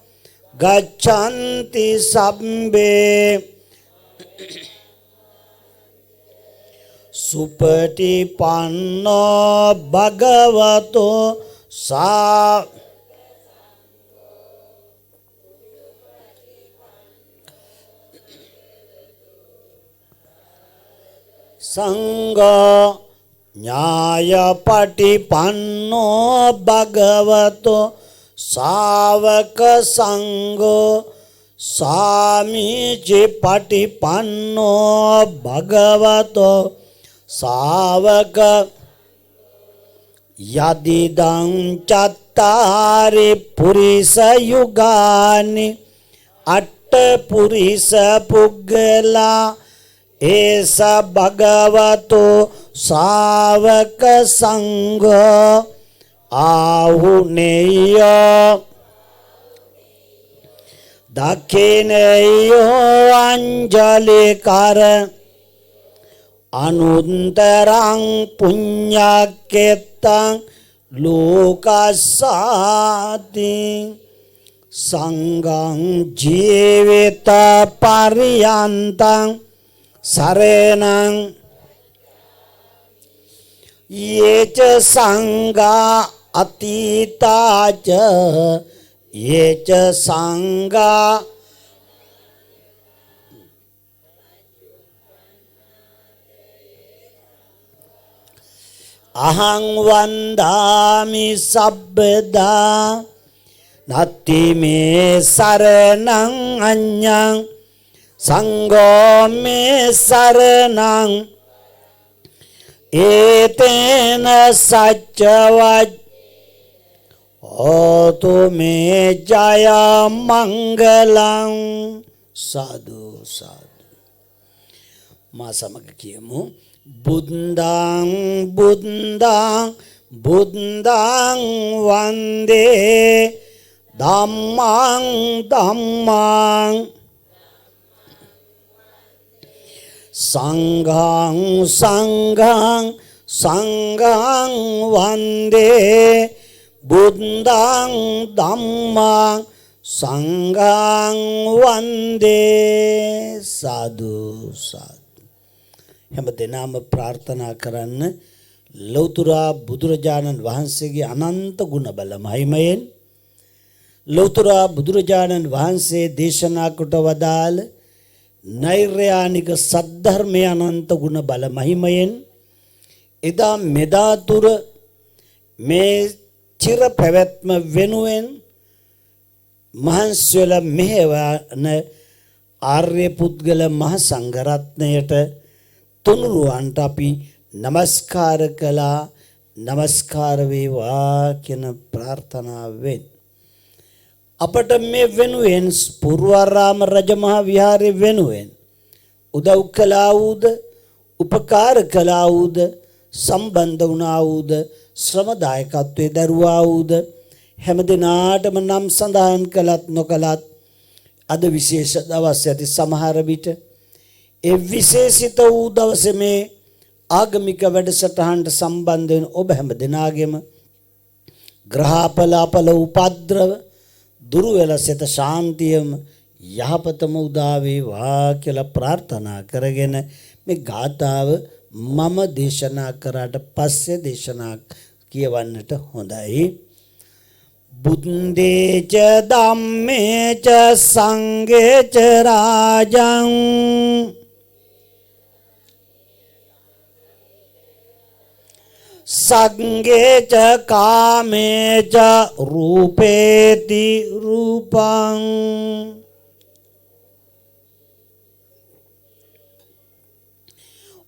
ගච්ඡanti සම්බේ සුපටිපන්නෝ භගවතෝ සා සංඝෝ ඥායපටිපන්නෝ භගවතෝ ශාවක සංඝෝ සාමිචි පටිපන්නෝ භගවතෝ ශාවක යදිදං චත්ත අත්තාරි පුරිස යුගානි අට්ඨ පුරිස පුග්ගලා ඒස භගවතෝ ශාවක සංඝෝ ආහුනේය දක්ඛිනේයෝ අංජලි කර අනුන්තරං පුඤ්ඤක්කෙත්තං ලෝකස්සාති සංඝං ජීවිත පරියන්තං සරණං යේච සංඝා අතීතාච යේච සංඝා අහං වන්දාමි සබ්බදා නත්ති මේ සරණං අඤ්ඤං සංඝෝ මේ සරණං ඒතේන සච්චවච් ඕතු මේ ජය මංගලං සාදු සාදු මා සමග කියමු බුද්ධං බුද්ධං බුද්ධං වන්දේ ධම්මං ධම්මං සංඝං සංඝං සංඝං වන්දේ බුද්ධං ධම්මං සංඝං වන්දේ සාදු සාදු හැම දිනම ප්‍රාර්ථනා කරන්න ලෞතර බුදුරජාණන් වහන්සේගේ අනන්ත ගුණ බල මහිමයෙන් ලෞතර බුදුරජාණන් වහන්සේ දේශනා කොට වදාළ නෛර්යානික සද්ධර්මයේ අනන්ත ගුණ බල මහිමයෙන් එදා මෙදා තුර මේ චිර පැවැත්ම වෙනුවෙන් මහන්සියල මෙහෙවන ආර්ය පුද්ගල මහ සංඝරත්නයට තුනුරුවන්ට අපි නමස්කාර කළා නමස්කාර වේවා කියන ප්‍රාර්ථනාවෙන් අපට මේ වෙනුවෙන් පූර්වාරාම රජමහා විහාරයේ වෙනුවෙන් උදව් කළා වූද උපකාර කළා වූද සම්බන්ධ වුණා වූද ශ්‍රම දායකත්වයේ දරුවා වූද හැම දිනාටම නම් සඳහන් කළත් නොකළත් අද විශේෂ දවස් ඇති සමහර විට ඒ විශේෂිත වූ දවසේ මේ ආගමික වැඩසටහනට සම්බන්ධ වෙන ඔබ හැම දිනාගෙම ග්‍රහපලාපල උපද්‍රව දුරු වෙලා සිත ශාන්තියම යහපතම උදා වේවා කියලා ප්‍රාර්ථනා කරගෙන මේ ගාථාව මම දේශනා කරාට පස්සේ දේශනා කියවන්නට හොඳයි බුද්දේච ධම්මේච සංඝේච රාජං සංඝේච කාමේච රූපේති රූපං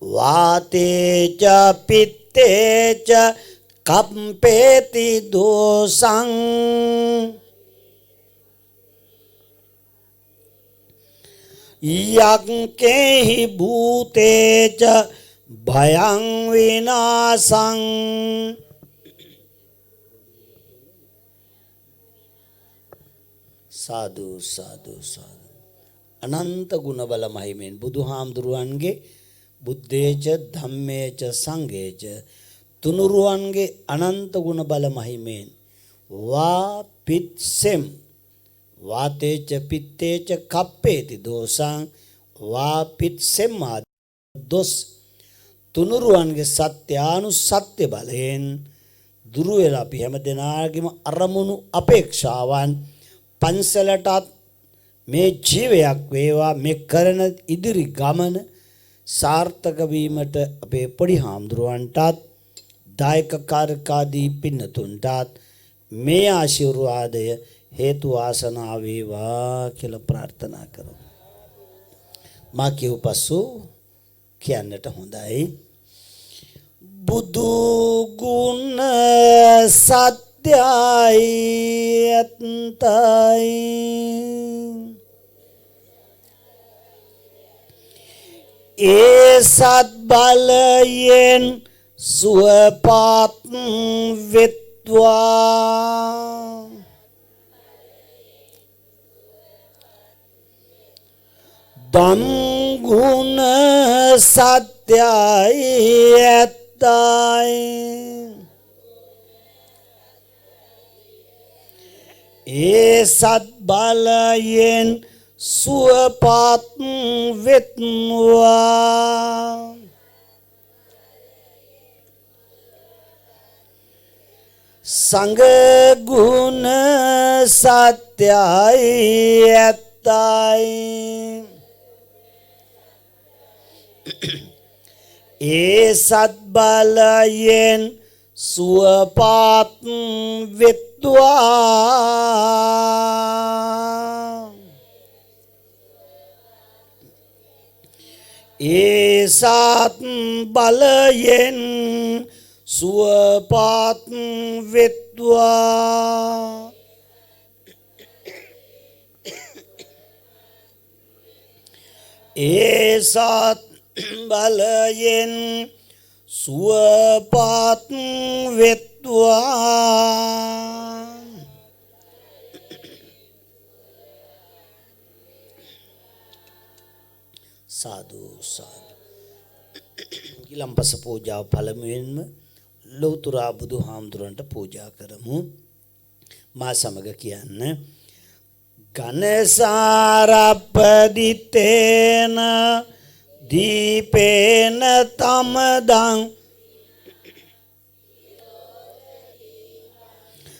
වාතේච පිත්තේච කම්පේති දෝසං යක්කේහි භූතේච භයං විනාසං සාදු සාදු සාදු අනන්ත ගුණ බල මහිමෙන් බුදුහාමුදුරුවන්ගේ බුද්දේච ධම්මේච සංඝේච තුනුරුවන්ගේ අනන්ත ගුණ බල මහිමෙන් වා පිත්සෙම් වාතේච පිත්තේච කප්පේති දෝසං වා පිත්සෙම් දොස් තුනුරුවන්ගේ සත්‍යානුසත්‍ය බලයෙන් දුරු වෙලා අපි හැම දෙනාගේම අරමුණු අපේක්ෂාවන් පන්සලටත් මේ ජීවයක් වේවා මේ කරන ඉදිරි ගමන සාර්ථක වීමට අපේ පොඩි හාමුදුරුවන්ටත් දායක කාර්යකාදී පින්නතුන්ටත් මේ ආශිර්වාදය හේතු වාසනා වේවා කියලා ප්‍රාර්ථනා කරමු. මා කියු පසු කියන්නට හොඳයි. බුදු ගුණ සත්‍ය සත්‍යයි ඇත්තයි ඒ සත් බලයෙන් සුවපත් වෙත්වා දංගුණ සත්‍යයි ඇත්තයි ඒ සත් බලයෙන් සුවපත් වෙත්වා සංඝ ගුණ සත්‍යයි ඇත්තයි ඒ සත් බලයෙන් සුවපත් වෙත්වා ඒ සත් බලයෙන් සුවපත් වෙත්වා ඒ සත් බලයෙන් සුවපත් වෙත්වා සාදු සාදු ඊළම්පස පූජාව පළමුවෙන්ම ලෞතර බුදුහාමුදුරන්ට පූජා කරමු මා සමග කියන්න ඝනසාරප්පදිත්තේන දීපේන තමදං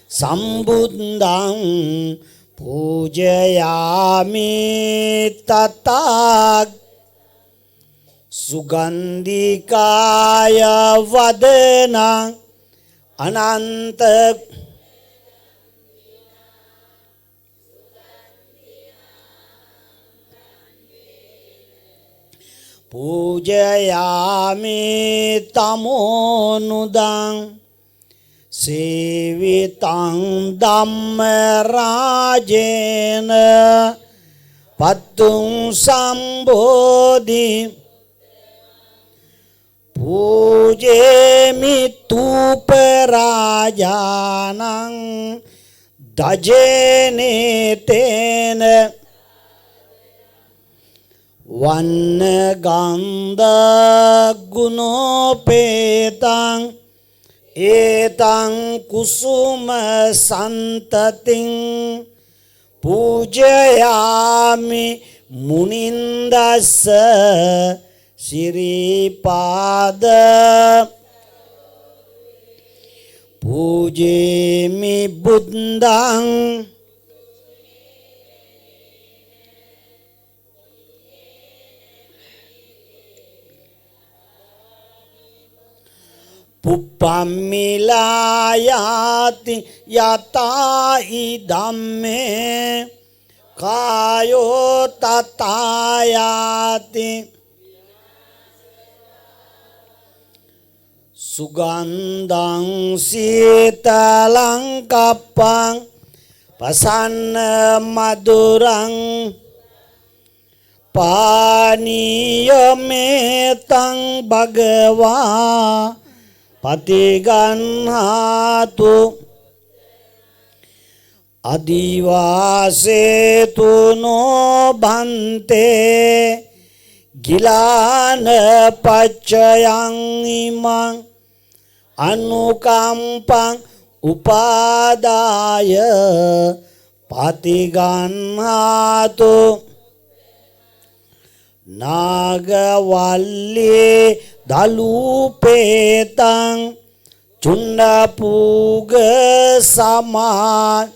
සම්බුද්ධං පූජයාමි තථා සුගන්ධිකාය වදනං අනන්ත පූජයාමි තමෝනුදං සේවිතං ධම්ම රාජේන පත්තුං සම්බෝධි පූජේමි තූප රාජානං දජේනේතේන වන්න ගන්ධ ගුණෝපේතං ඒතං කුසුම සන්තතින් පූජයාමි මුනින්දස්ස සිරිපාද පූජේමි බුද්ධං පුප්පම්මිලායාති යතායි ධම්මේ කායෝ තතායාති සුගන්ධං සීතලං කප්පං පසන්න මధుරං පානීයමේතං භගවා පතිගන්හාතු අදිවාසේතු නොබන්තේ ගිලාන පච්චයං ඉමං අනුකම්පං උපාදාය පතිගන්හාතු නාගවල්ලේ දලූපේතං චුන්නපූග සමා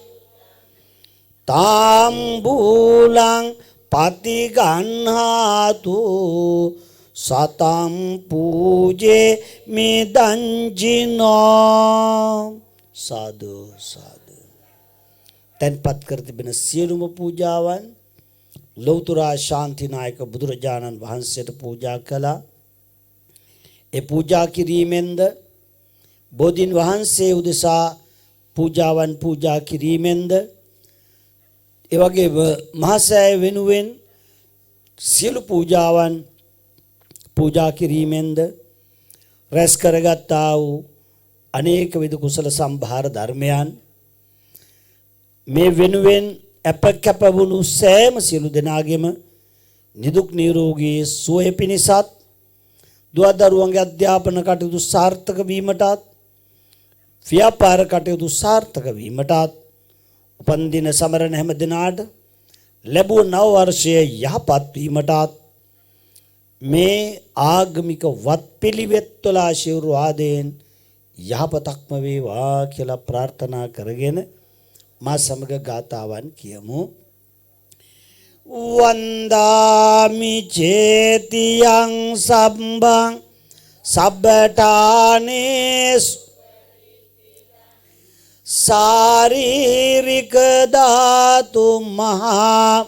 තාම්බූලං පතිගන්හාතු සතම් පූජේ මිදංජිනෝ සාදු සාදු තන්පත් කර තිබෙන සියලුම පූජාවන් ලෞතර ශාන්තිනායක බුදුරජාණන් වහන්සේට පූජා කළා. ඒ පූජා කිරීමෙන්ද බෝධීන් වහන්සේ උදෙසා පූජාවන් පූජා කිරීමෙන්ද ඒ වගේම මහසෑය වෙනුවෙන් සියලු පූජාවන් පූජා කිරීමෙන්ද රැස් කරගත්තා වූ අනේක විද කුසල සම්භාර ධර්මයන් මේ වෙනුවෙන් අප කැප වුණු සෑම සියලු දෙනාගේම නිදුක් නිරෝගී සුවය පිණිසත් දුවදරුවන්ගේ අධ්‍යාපන කටයුතු සාර්ථක වීමටත් ව්‍යාපාර කටයුතු සාර්ථක වීමටත් උපන්දින සමරන හැම දිනාට ලැබුව නව වර්ෂයේ යහපත් වීමටත් මේ ආගමික වත්පිළිවෙත්වල ආශිර්වාදයෙන් යහපතක්ම වේවා කියලා ප්‍රාර්ථනා කරගෙන මා සමග ගාතාවන් කියමු. වන්දාමි චේතියං සම්බං සබ්බඨානේස් සාරීරික ධාතු මහා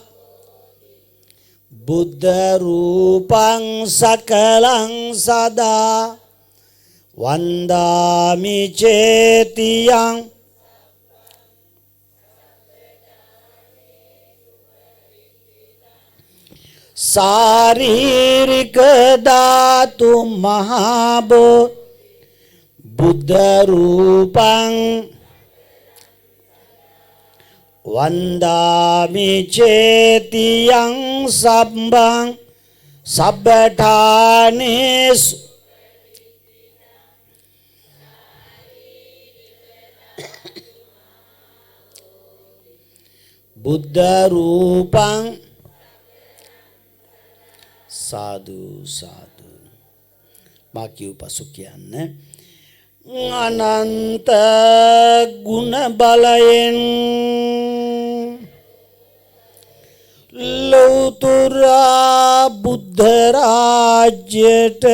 බුද්ධ රූපං සකලං සදා වන්දාමි චේතියං සාරීරික ධාතු මහා බුද්ධ රූපං වන්දාමි චේතියං සම්බං සබ්බඨානේසු බුද්ධ රූපං සාදු සාදු මා කියු පසු කියන්නේ අනන්ත ගුණ බලයෙන් ලෞතර බුද්ධ රාජ්‍යයට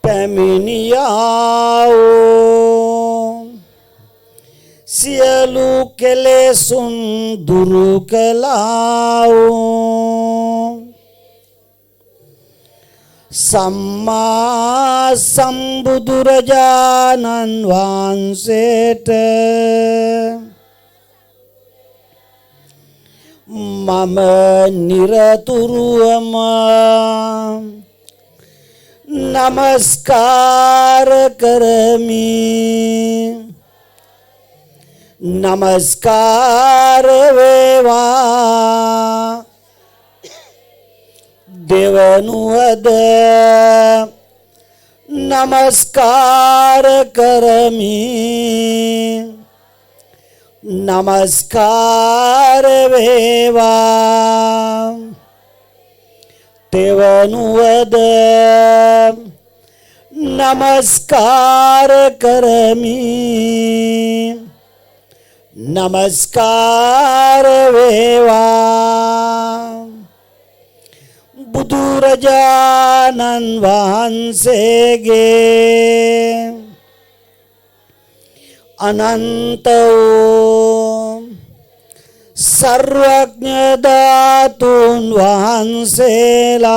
පැමිණියා සියලු කෙලෙසුන් දුරු කළා සම්මා සම්බුදුරජාණන් වහන්සේට මම නිරතුරුවම නමස්කාර කරමි නමස්කාර වේවා දෙවනුවද නමස්කාර කරමි නමස්කාර වේවා දෙවනුවද නමස්කාර කරමි නමස්කාර වේවා බුදුරජාණන් වහන්සේගේ අනන්ත වූ සර්වඥ ධාතුන් වහන්සේලා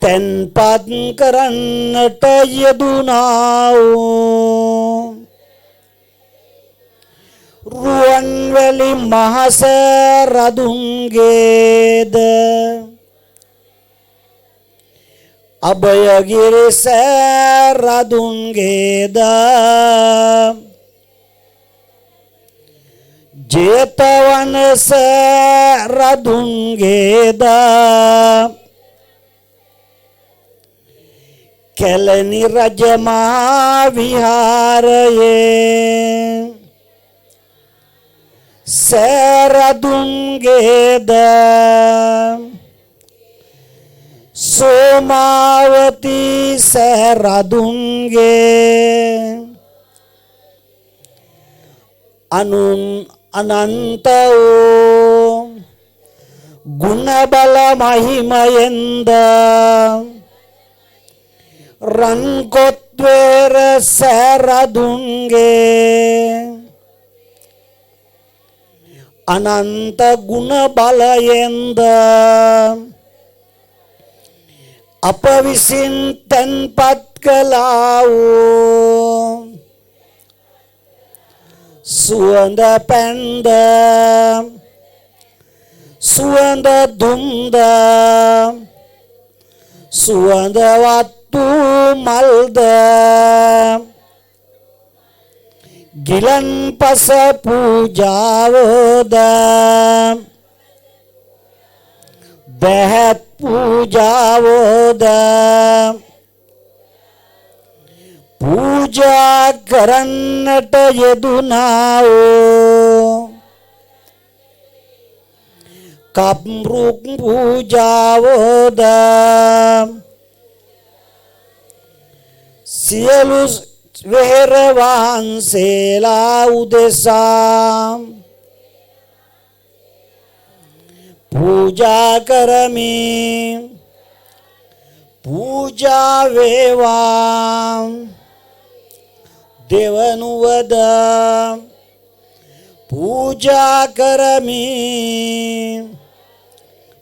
තෙන්පත් කරන්නට යෙදුනා වූ රුවන්වැලි මහස රදුන්ගේද අභයගිරි රදුන්ගේද ජේතවන රදුන්ගේද කැලණි රජමහා විහාරයේ සරදුන්ගේද සෝමාවති සරදුන්ගේ අනුන් අනන්ත වූ ගුණ බල මහිමයෙන්ද රන්කොත්වර සරදුන්ගේ අනන්ත ගුණ බලයෙන්ද අප විසින් තන්පත් කළා වූ සුවඳ පැන්ද සුවඳ දුම්ද සුවඳ වත්තු මල්ද ගිලන්පස පූජාවද බැහැත් පූජාවද පූජා කරන්නට යෙදුනා වූ කම්රුක් පූජාවද සියලු වෙහෙර වහන්සේලා උදෙසා පූජා කරමි පූජා වේවා දෙවනුවද පූජා කරමි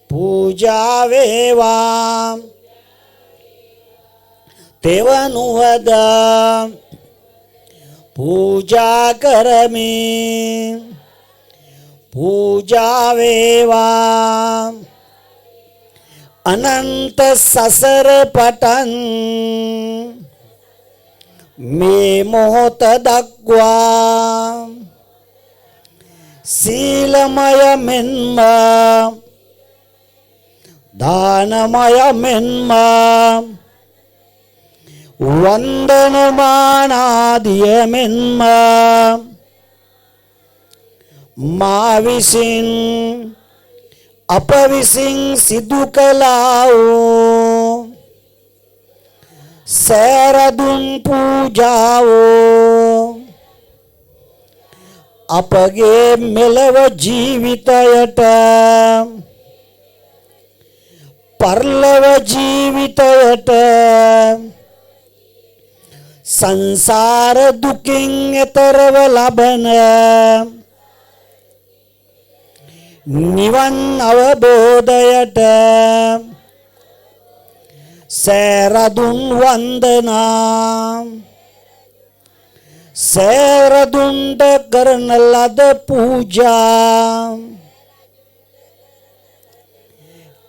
පූජා වේවා දෙවනුවද පූජා කරමි පූජා වේවා අනන්ත සසර පටන් මේ මොහොත දක්වා සීලමය මෙන්ම දානමය මෙන්ම වන්දනමානාදිය මෙන්ම මා විසින් අප විසින් සිදු කළා වූ සෑරදුන් පූජාව අපගේ මෙලව ජීවිතයට පරලොව ජීවිතයට සංසාර දුකින් එතරව ලබන නිවන් අවබෝධයට සෑරදුන් වන්දනා සෑරදුන්ට කරන ලද පූජා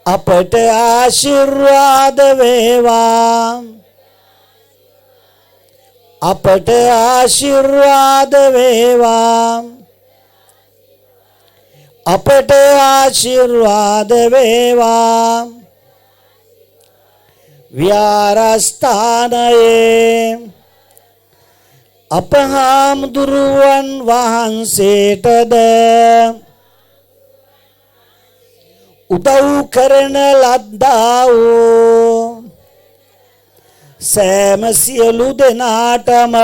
අපට ආශිර්වාද වේවා අපට ආශිර්වාද වේවා අපට ආශිර්වාද වේවා විහාරස්ථානයේ අප හාමුදුරුවන් වහන්සේටද උදව් කරන ලද්දා වූ සෑම සියලු දෙනාටම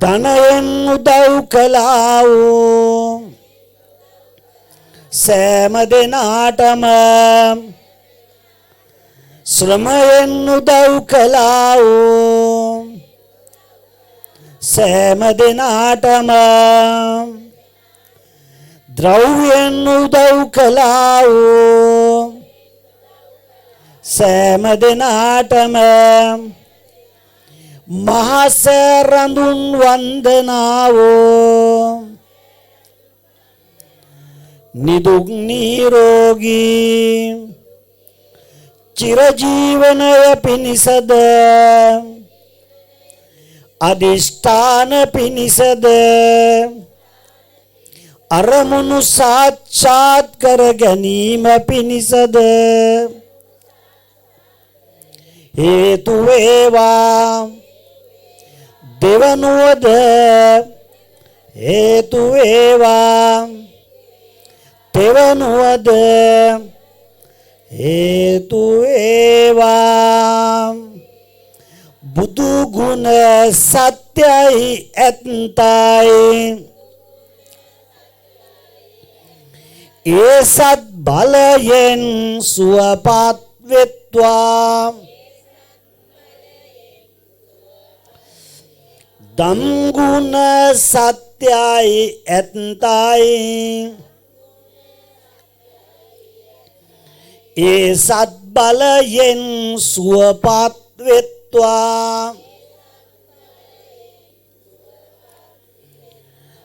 ධනයෙන් උදව් කළා වූ සෑම දෙනාටම ශ්‍රමයෙන් උදව් කළා වූ සෑම දෙනාටම ද්‍රව්‍යයෙන් උදව් කළා වූ සෑම දෙනාටම මහසරඳුන් වන්දනාවෝ නිදුක් නිරෝගී චිරජීවනය පිණිසද අදිෂ්ඨාන පිණිසද අරමුණු සාක්ෂාත් කර ගැනීම පිණිසද හේතු වේවා දෙවනුවද හේතු වේවා දෙවනුවද හේතු වේවා බුදු ගුණ සත්‍යයි ඇත්තයි ඒ සත් බලයෙන් සුවපත් වෙත්වා දම්ගුණ සත්‍යයි ඇත්තයි ඒ සත් බලයෙන් සුවපත් වෙත්වා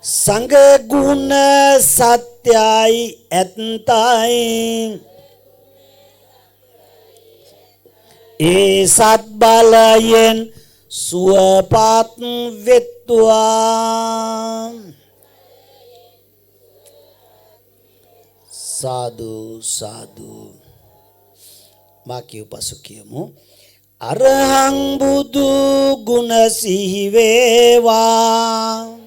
සංඝ ගුණ සත්‍යයි ඇත්තයි ඒ සත් බලයෙන් සුවපත් වෙත්වා සාදු සාදු මා කියු පසු කියමු අරහං බුදු ගුණ සිහි වේවා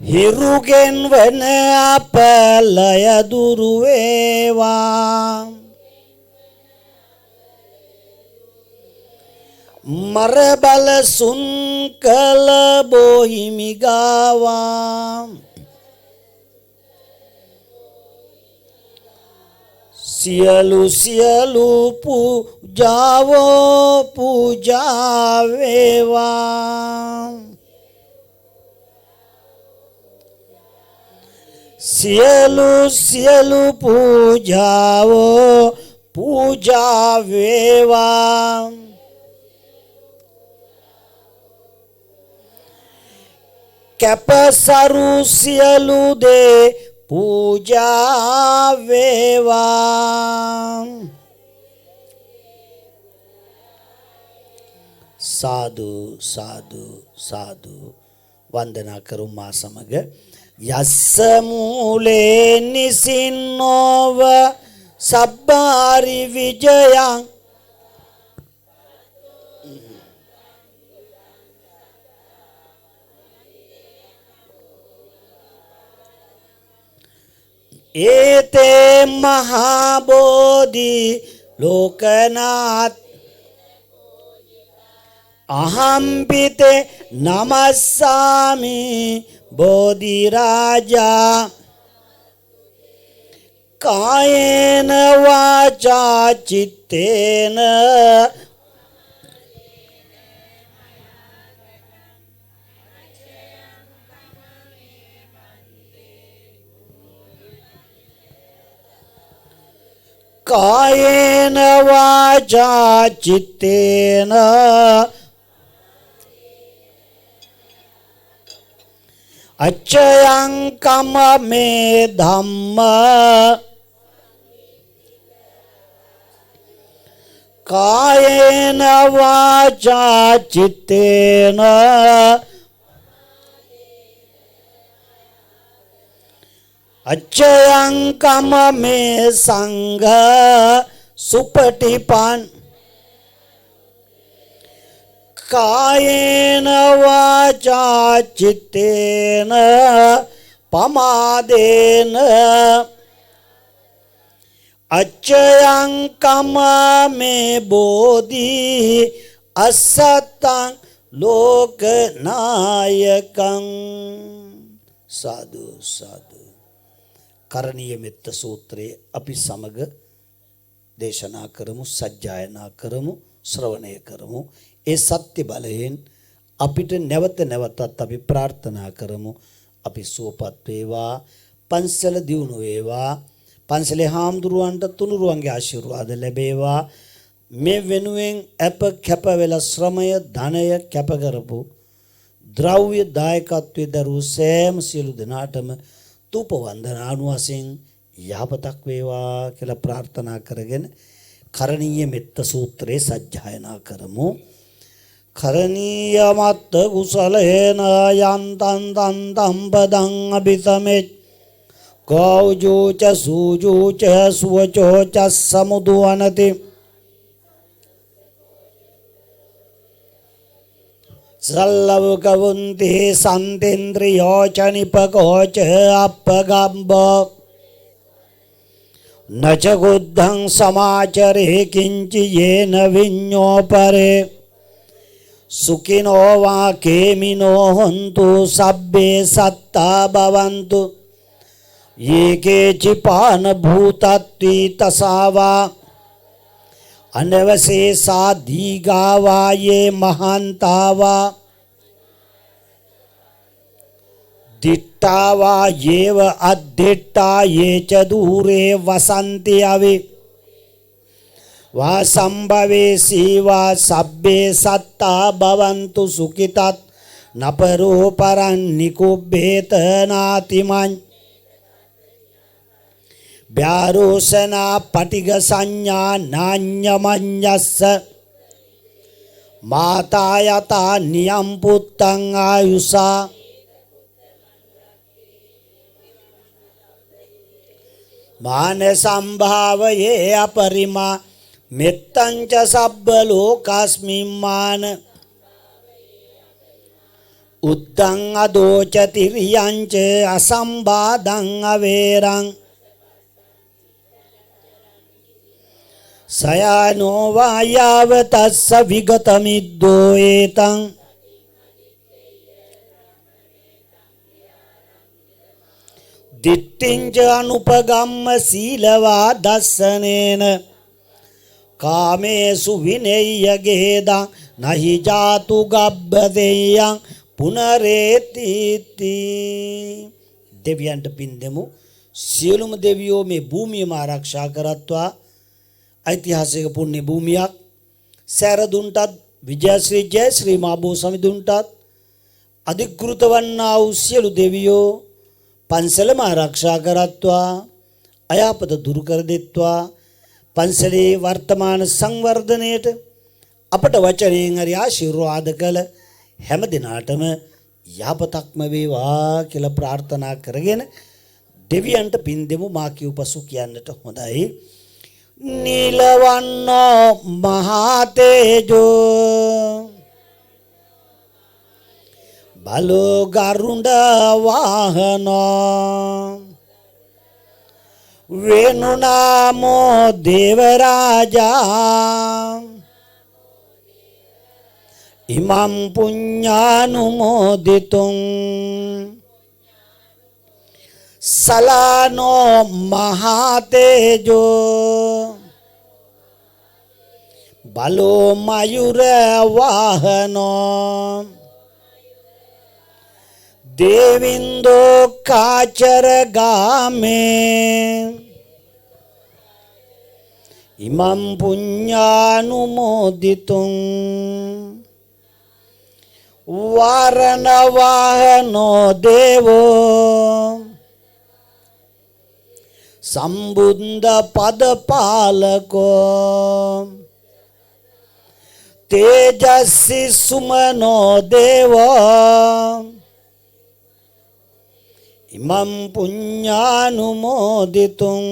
හිරුගෙන් වන අපලය දුරු වේවා මර බල සුන් කල බොහිමි ගාවා සියලු සියලු පූජාවෝ පූජා වේවා සියලු සියලු පූජාවෝ පූජා වේවා කැපසරු සියලු දේ පූජා වේවා සාදු සාදු සාදු වන්දනා කරු මා සමග යස්ස මූලේ නිසින්නෝව සබ්බාරි විජයං ඒතේ මහා බෝධි ලෝකනාත් අහම්පිතේ නමස්සාමි බෝධි රාජා කායේන වාචා චිත්තේන කායේන වාචා චිත්තේන අච්චයං කම මේ ධම්ම කායේන වාචා චිත්තේන අච්චයං කම මේ සංඝ සුපටිපන් කායේන වාචා චිත්තේන පමාදේන අච්චයං කම මේ බෝධි අසත්තං ලෝකනායකං සාදු සාදු කරණීය මෙත්ත සූත්‍රයේ අපි සමග දේශනා කරමු සජ්ජායනා කරමු ශ්‍රවණය කරමු ඒ සත්‍ය බලයෙන් අපිට නැවත නැවතත් අපි ප්‍රාර්ථනා කරමු අපි සුවපත් වේවා පන්සල දියුණු වේවා පන්සලේ හාමුදුරුවන්ට තුනුරුවන්ගේ ආශිර්වාද ලැබේවා මේ වෙනුවෙන් අප කැප වෙලා ශ්‍රමය ධනය කැප කරපු ද්‍රව්‍ය දායකත්වයේ දරූ සෑම සියලු දෙනාටම තූප වන්දනානු වශයෙන් යහපතක් වේවා කියලා ප්‍රාර්ථනා කරගෙන කරණීය මෙත්ත සූත්‍රයේ සජ්ජායනා කරමු කරණීය මත්ත කුසලේන යන්තං තං තම්පදං අபிසමෙච් කෞජෝච සූජෝච සුවචෝච සමුදුවනති සල්ලවකවුන්ති සන්තේන්ද්‍රියෝච නිපකෝච අපගම්බ නච ගුද්ධං සමාචරේ කිංචි යේන විඤ්ඤෝ පරේ සුඛිනෝ වා කේමිනෝ හොන්තු සබ්බේ සත්තා භවන්තු යේකේ චිපාන භූතත්ති තසාවා අනවසේසා දීගාවා යේ මහන්තාවා දිට්ඨාවා යේව අද්දිට්ඨා යේච දූරේ වසන්ති අවි වා සම්භවේ සීවා සබ්බේ සත්තා භවන්තු සුඛිතත් නපරෝ පරං නිකුබ්බේත නාතිමං භ්‍යාරෝසනා පටිග සංඥා නාඤ්ඤමඤ්ඤස්ස මාතා යතා නියම් පුත්තං ආයුසා මාන සම්භාවයේ අපරිමා මෙත්තං ච සබ්බ ලෝකස්මින්මාන උත්තං අදෝච තිරියං ච අසම්බාධං අවේරං සයනෝ වායාව තස්ස විගතමිද්දෝ ඒතං දිට්ඨිංච අනුපගම්ම සීලවා දස්සනේන කාමේසු විනෙය්‍ය ගේදං නහි ජාතු ගබ්බදෙයං පුනරේතිති. දෙවියන්ට පින් දෙමු. සියලුම දෙවියෝ මේ භූමියම ආරක්ෂා කරත්වා. ඓතිහාසික පුණ්‍ය භූමියක් සෑරදුන්ටත් විජයශ්‍රී ජයශ්‍රී මාබෝ සමිඳුන්ටත් අධිකෘත වන්නා වූ සියලු දෙවියෝ පන්සලම ආරක්ෂා කරත්වා. අයාපත දුරු කර දෙත්වා. පන්සලේ වර්තමාන සංවර්ධනයට අපට වචනයෙන් හරි ආශිර්වාද කළ හැම දිනාටම යහපතක්ම වේවා කියලා ප්‍රාර්ථනා කරගෙන දෙවියන්ට පින් දෙමු. මා කියු පසු කියන්නට හොඳයි. නිලවන්නෝ මහා තේජෝ බලෝ ගරුඬ වාහනෝ වේනුනාමෝ දේවරාජා ඉමම් පුඤ්ඤානුමෝදිතුං සලානෝ මහා තේජෝ බලෝ මයුර වාහනෝ දේවින්දෝ කාචර ගාමේ ඉමම් පුඤ්ඤානුමෝදිතුං වාරණ වාහනෝ දේවෝ සම්බුද්ධ පද පාලකෝ තේජස්සි සුමනෝ දේවෝ ඉමම් පුඤ්ඤානුමෝදිතුං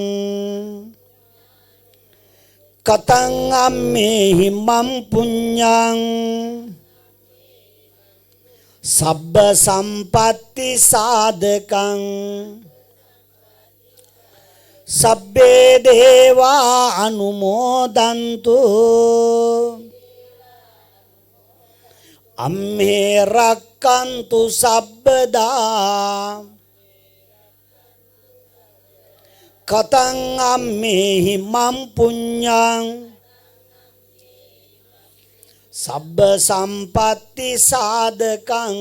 කතං අම්මේහි මම් පුඤ්ඤං සබ්බ සම්පatti සාධකං සබ්බේ දේවා අනුමෝදන්තු අම්මේ රක්칸තු සබ්බදා කතං අම්මේහි මම් පුඤ්ඤං සබ්බ සම්පatti සාධකං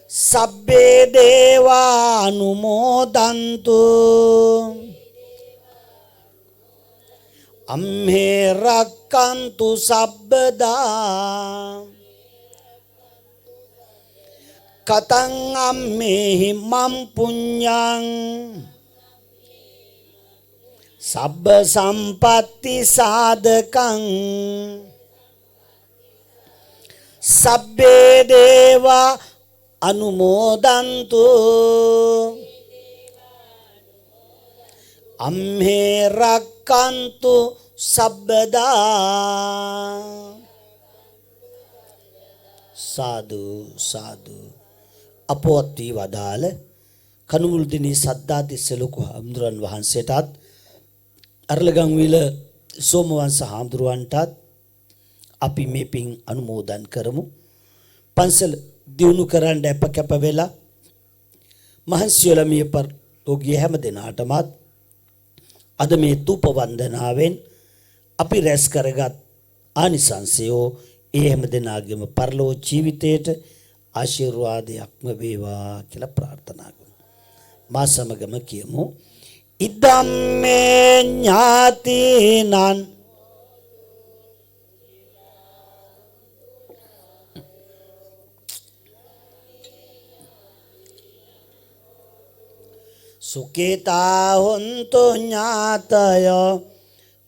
සබ්බේ දේවා අනුමෝදන්තු අම්මේ රක්칸තු සබ්බදා කතං අම්මේහි මම් පුඤ්ඤං සබ්බ සම්පatti සාධකං සබ්බේ දේවා අනුමෝදන්තු අම්මේ රක්칸තු සබ්බදා. සාදු සාදු. අපවත් වී වදාළ කනුමුල්දිනී සද්ධාතිස්ස ලොකු හාමුදුරන් වහන්සේටත් අරලගංවිල සෝමවංශ හාමුදුරුවන්ටත් අපි මේ පින් අනුමෝදන් කරමු. පන්සල දියුණු කරන්න අප කැප වෙලා මහන්සියලමිය පර ලෝකයේ හැම දිනාටමත් අද මේ තූප වන්දනාවෙන් අපි රැස් කරගත් ආනිසංසයෝ ඒ හැම දිනාගේම පරලෝ ජීවිතයට ආශිර්වාදයක්ම වේවා කියලා ප්‍රාර්ථනා කරමු. මා සමගම කියමු. ඉදම්මේ ඥාතිනං සුඛිතා හොන්තු ඥාතයෝ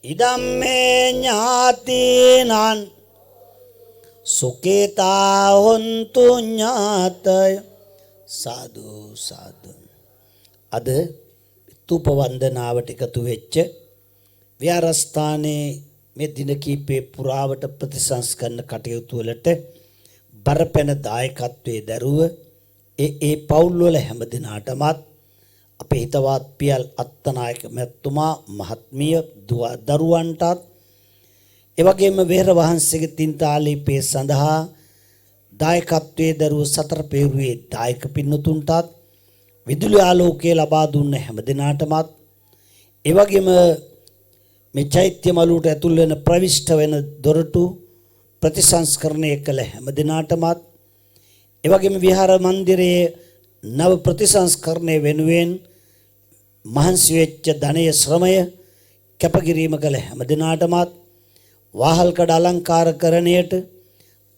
ඉදම්මේ ඥාතිනං සුඛිතා හොන්තු ඥාතය. සාදු සාදු. අද තුප වන්දනාවට එකතු වෙච්ච විහාරස්ථානයේ මේ දින කීපේ පුරාවට ප්‍රතිසංස්කරණ කටයුතු වලට බරපැන දායකත්වයේ දරුව ඒ පවුල් වල හැම දිනාටමත් අපේ හිතවත් පියල් අත්තනායක මැතිතුමා මහත්මිය දරුවන්ටත් එවැගේම වෙහෙර වහන්සේගේ තින්තාලීපේ සඳහා දායකත්වයේ දරුව සතර පෙරුවේ දායක පින්නතුන්ටත් විදුලි ආලෝකය ලබා දුන්න හැම දිනාටමත් එවැගේම මේ චෛත්‍ය මළුවට ඇතුල් වෙන ප්‍රවිෂ්ඨ වෙන දොරටු ප්‍රතිසංස්කරණය කළ හැම දිනාටමත් එවැගේම විහාර මන්දිරයේ නව ප්‍රතිසංස්කරණය වෙනුවෙන් මහන්සි වෙච්ච ධනය ශ්‍රමය කැපකිරීම කළ හැම දිනාටමත් වාහල්කඩ අලංකාරකරණයට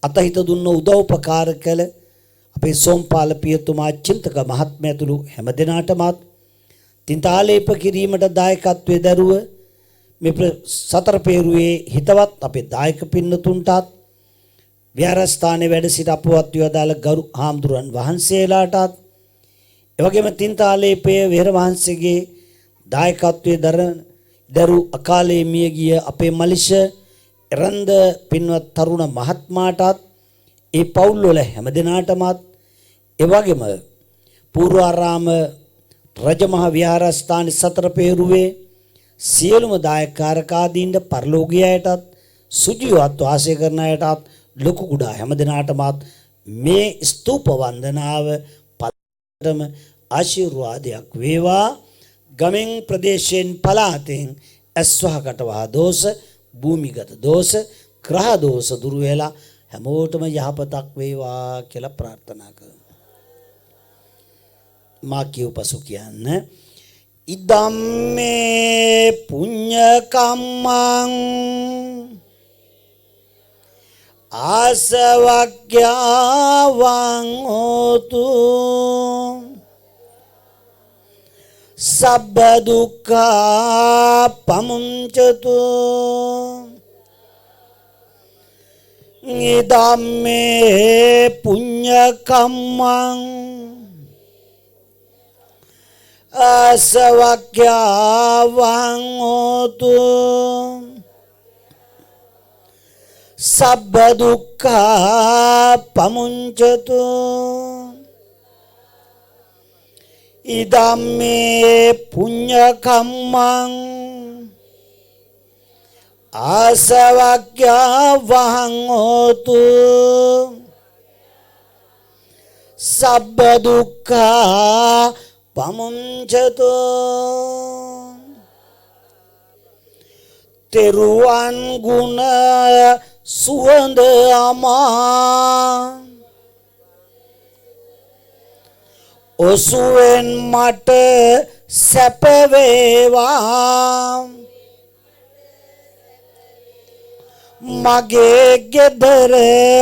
අතහිත දුන්න උදව්පකාර කළ අපේ සෝම්පාල පියතුමා චින්තක මහත්මයා ඇතුළු හැම දිනාටමත් තින්තාලේප කිරීමට දායකත්වයේ දරුව මේ සතර පෙරුවේ හිතවත් අපේ දායක පින්නතුන්ටත් විහාරස්ථානයේ වැඩ සිට අපවත් විවදාල ගරු හාමුදුරන් වහන්සේලාටත් එවැගේම තින්තාලේපයේ වෙහෙර වහන්සේගේ දායකත්වයේ දරු අකාලේ මිය ගිය අපේ මලිෂ එරන්ද පින්වත් තරුණ මහත්මයාටත් ඒ පවුල් වල හැම දිනාටමත් එවැගේම පූර්වාරාම රජමහා විහාරස්ථානයේ සතර පෙරුවේ සියලුම දායකකාරකාදීන්ට පරලෝකීයයටත් සුජීවත් වාසය කරන අයටත් ලොකු කුඩා හැම දිනාටමත් මේ ස්තූප වන්දනාව පදම ආශිර්වාදයක් වේවා. ගමෙන් ප්‍රදේශයෙන් පලාතෙන් ඇස්වහකට වහ දෝෂ භූමිගත දෝෂ ග්‍රහ දෝෂ දුරු වෙලා හැමෝටම යහපතක් වේවා කියලා ප්‍රාර්ථනා කරමු. මා කියු පසු කියන්න ඉදම්මේ පුඤ්ඤ කම්මං ආසවක්ඛ්‍යාවං හෝතු සබ්බ දුක්ඛා පමුංචතු ඉදම්මේ පුඤ්ඤ කම්මං ආසවක්ඛ්‍යාවං හෝතු සබ්බ දුක්ඛා පමුංචතු ඉදම්මේ පුඤ්ඤ කම්මං ආසවක්ඛ්‍යාවං හෝතු සබ්බ දුක්ඛා පමුංචතු තෙරුවන් ගුණ සුවඳ අමා ඔසුවෙන් මට සැප වේවා මගේ ගෙදර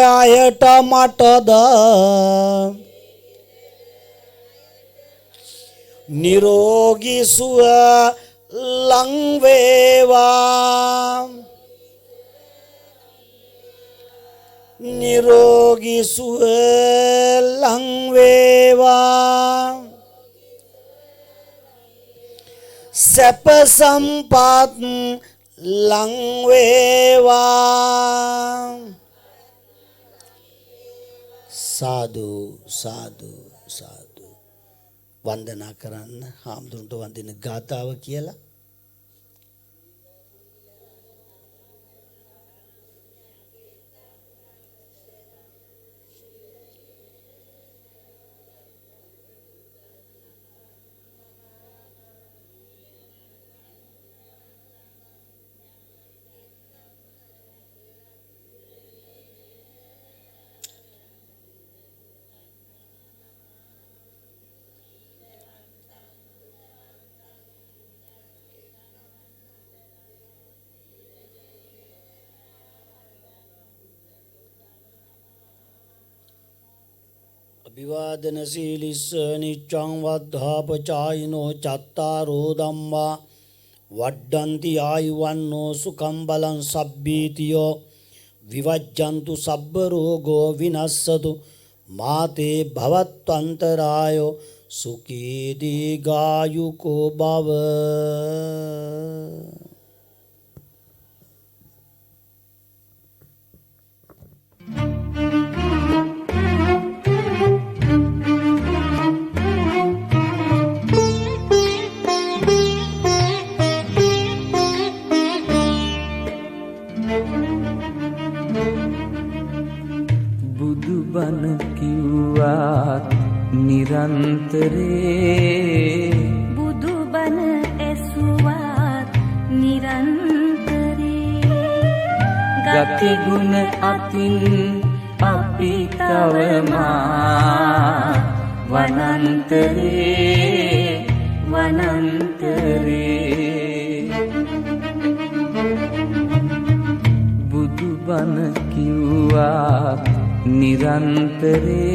අයට මටද නිරෝගී සුව ලං වේවා නිරෝගී සුව ලං වේවා සැප සම්පත් ලං වේවා. සාදු සාදු සාදු. වන්දනා කරන්න හාමුදුරන්ට වන්දින ගාතාව කියලා. අභිවාදන සීලිස්ස නිච්ඡං වද්ධාපචායිනෝ චත්තාරෝ ධම්මා වඩ්ඩන්ති ආයුවන්නෝ සුඛං බලං සබ්බීතියෝ විවජ්ජන්තු සබ්බ රෝගෝ විනස්සතු මාතේ භවත්වන්තරායෝ සුඛී දීඝායුකෝ භව. බුදුබණ කිව්වාත් නිරන්තරේ බුදුබණ ඇසුවාත් නිරන්තරේ ගති ගුණ අතින් අපි තවමා වනන්තරේ බුදුබණ කිව්වාත් නිරන්තරේ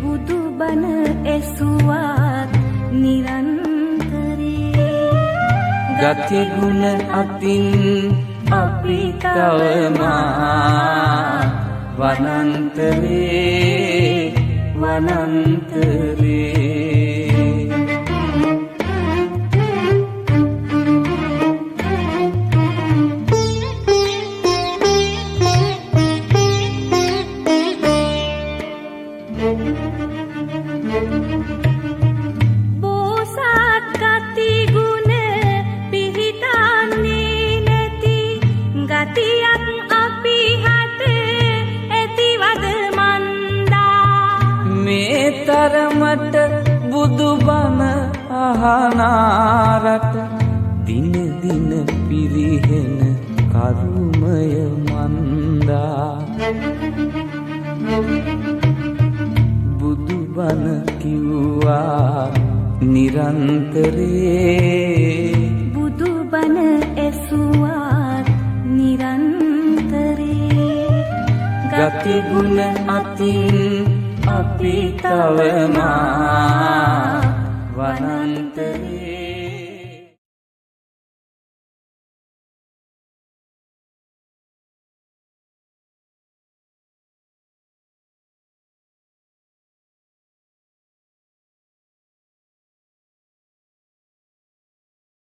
බුදුබණ ඇසුවාත් නිරන්තරේ ගති ගුණ අතින් අපි තවමා වනන්තරේ බෝසත් ගති ගුණ පිහිටන්නේ නැති ගතියක් අපි හට ඇතිවද මන්දා මේ තරමට බුදුබණ අහනාරට දින දින පිරිහෙන කරුමය මන්දා බුදුබණ කිව්වා නිරන්තරේ බුදුබණ ඇසුවාත් නිරන්තරේ ගති ගුණ අතින් අපි තවමා වනන්තරේ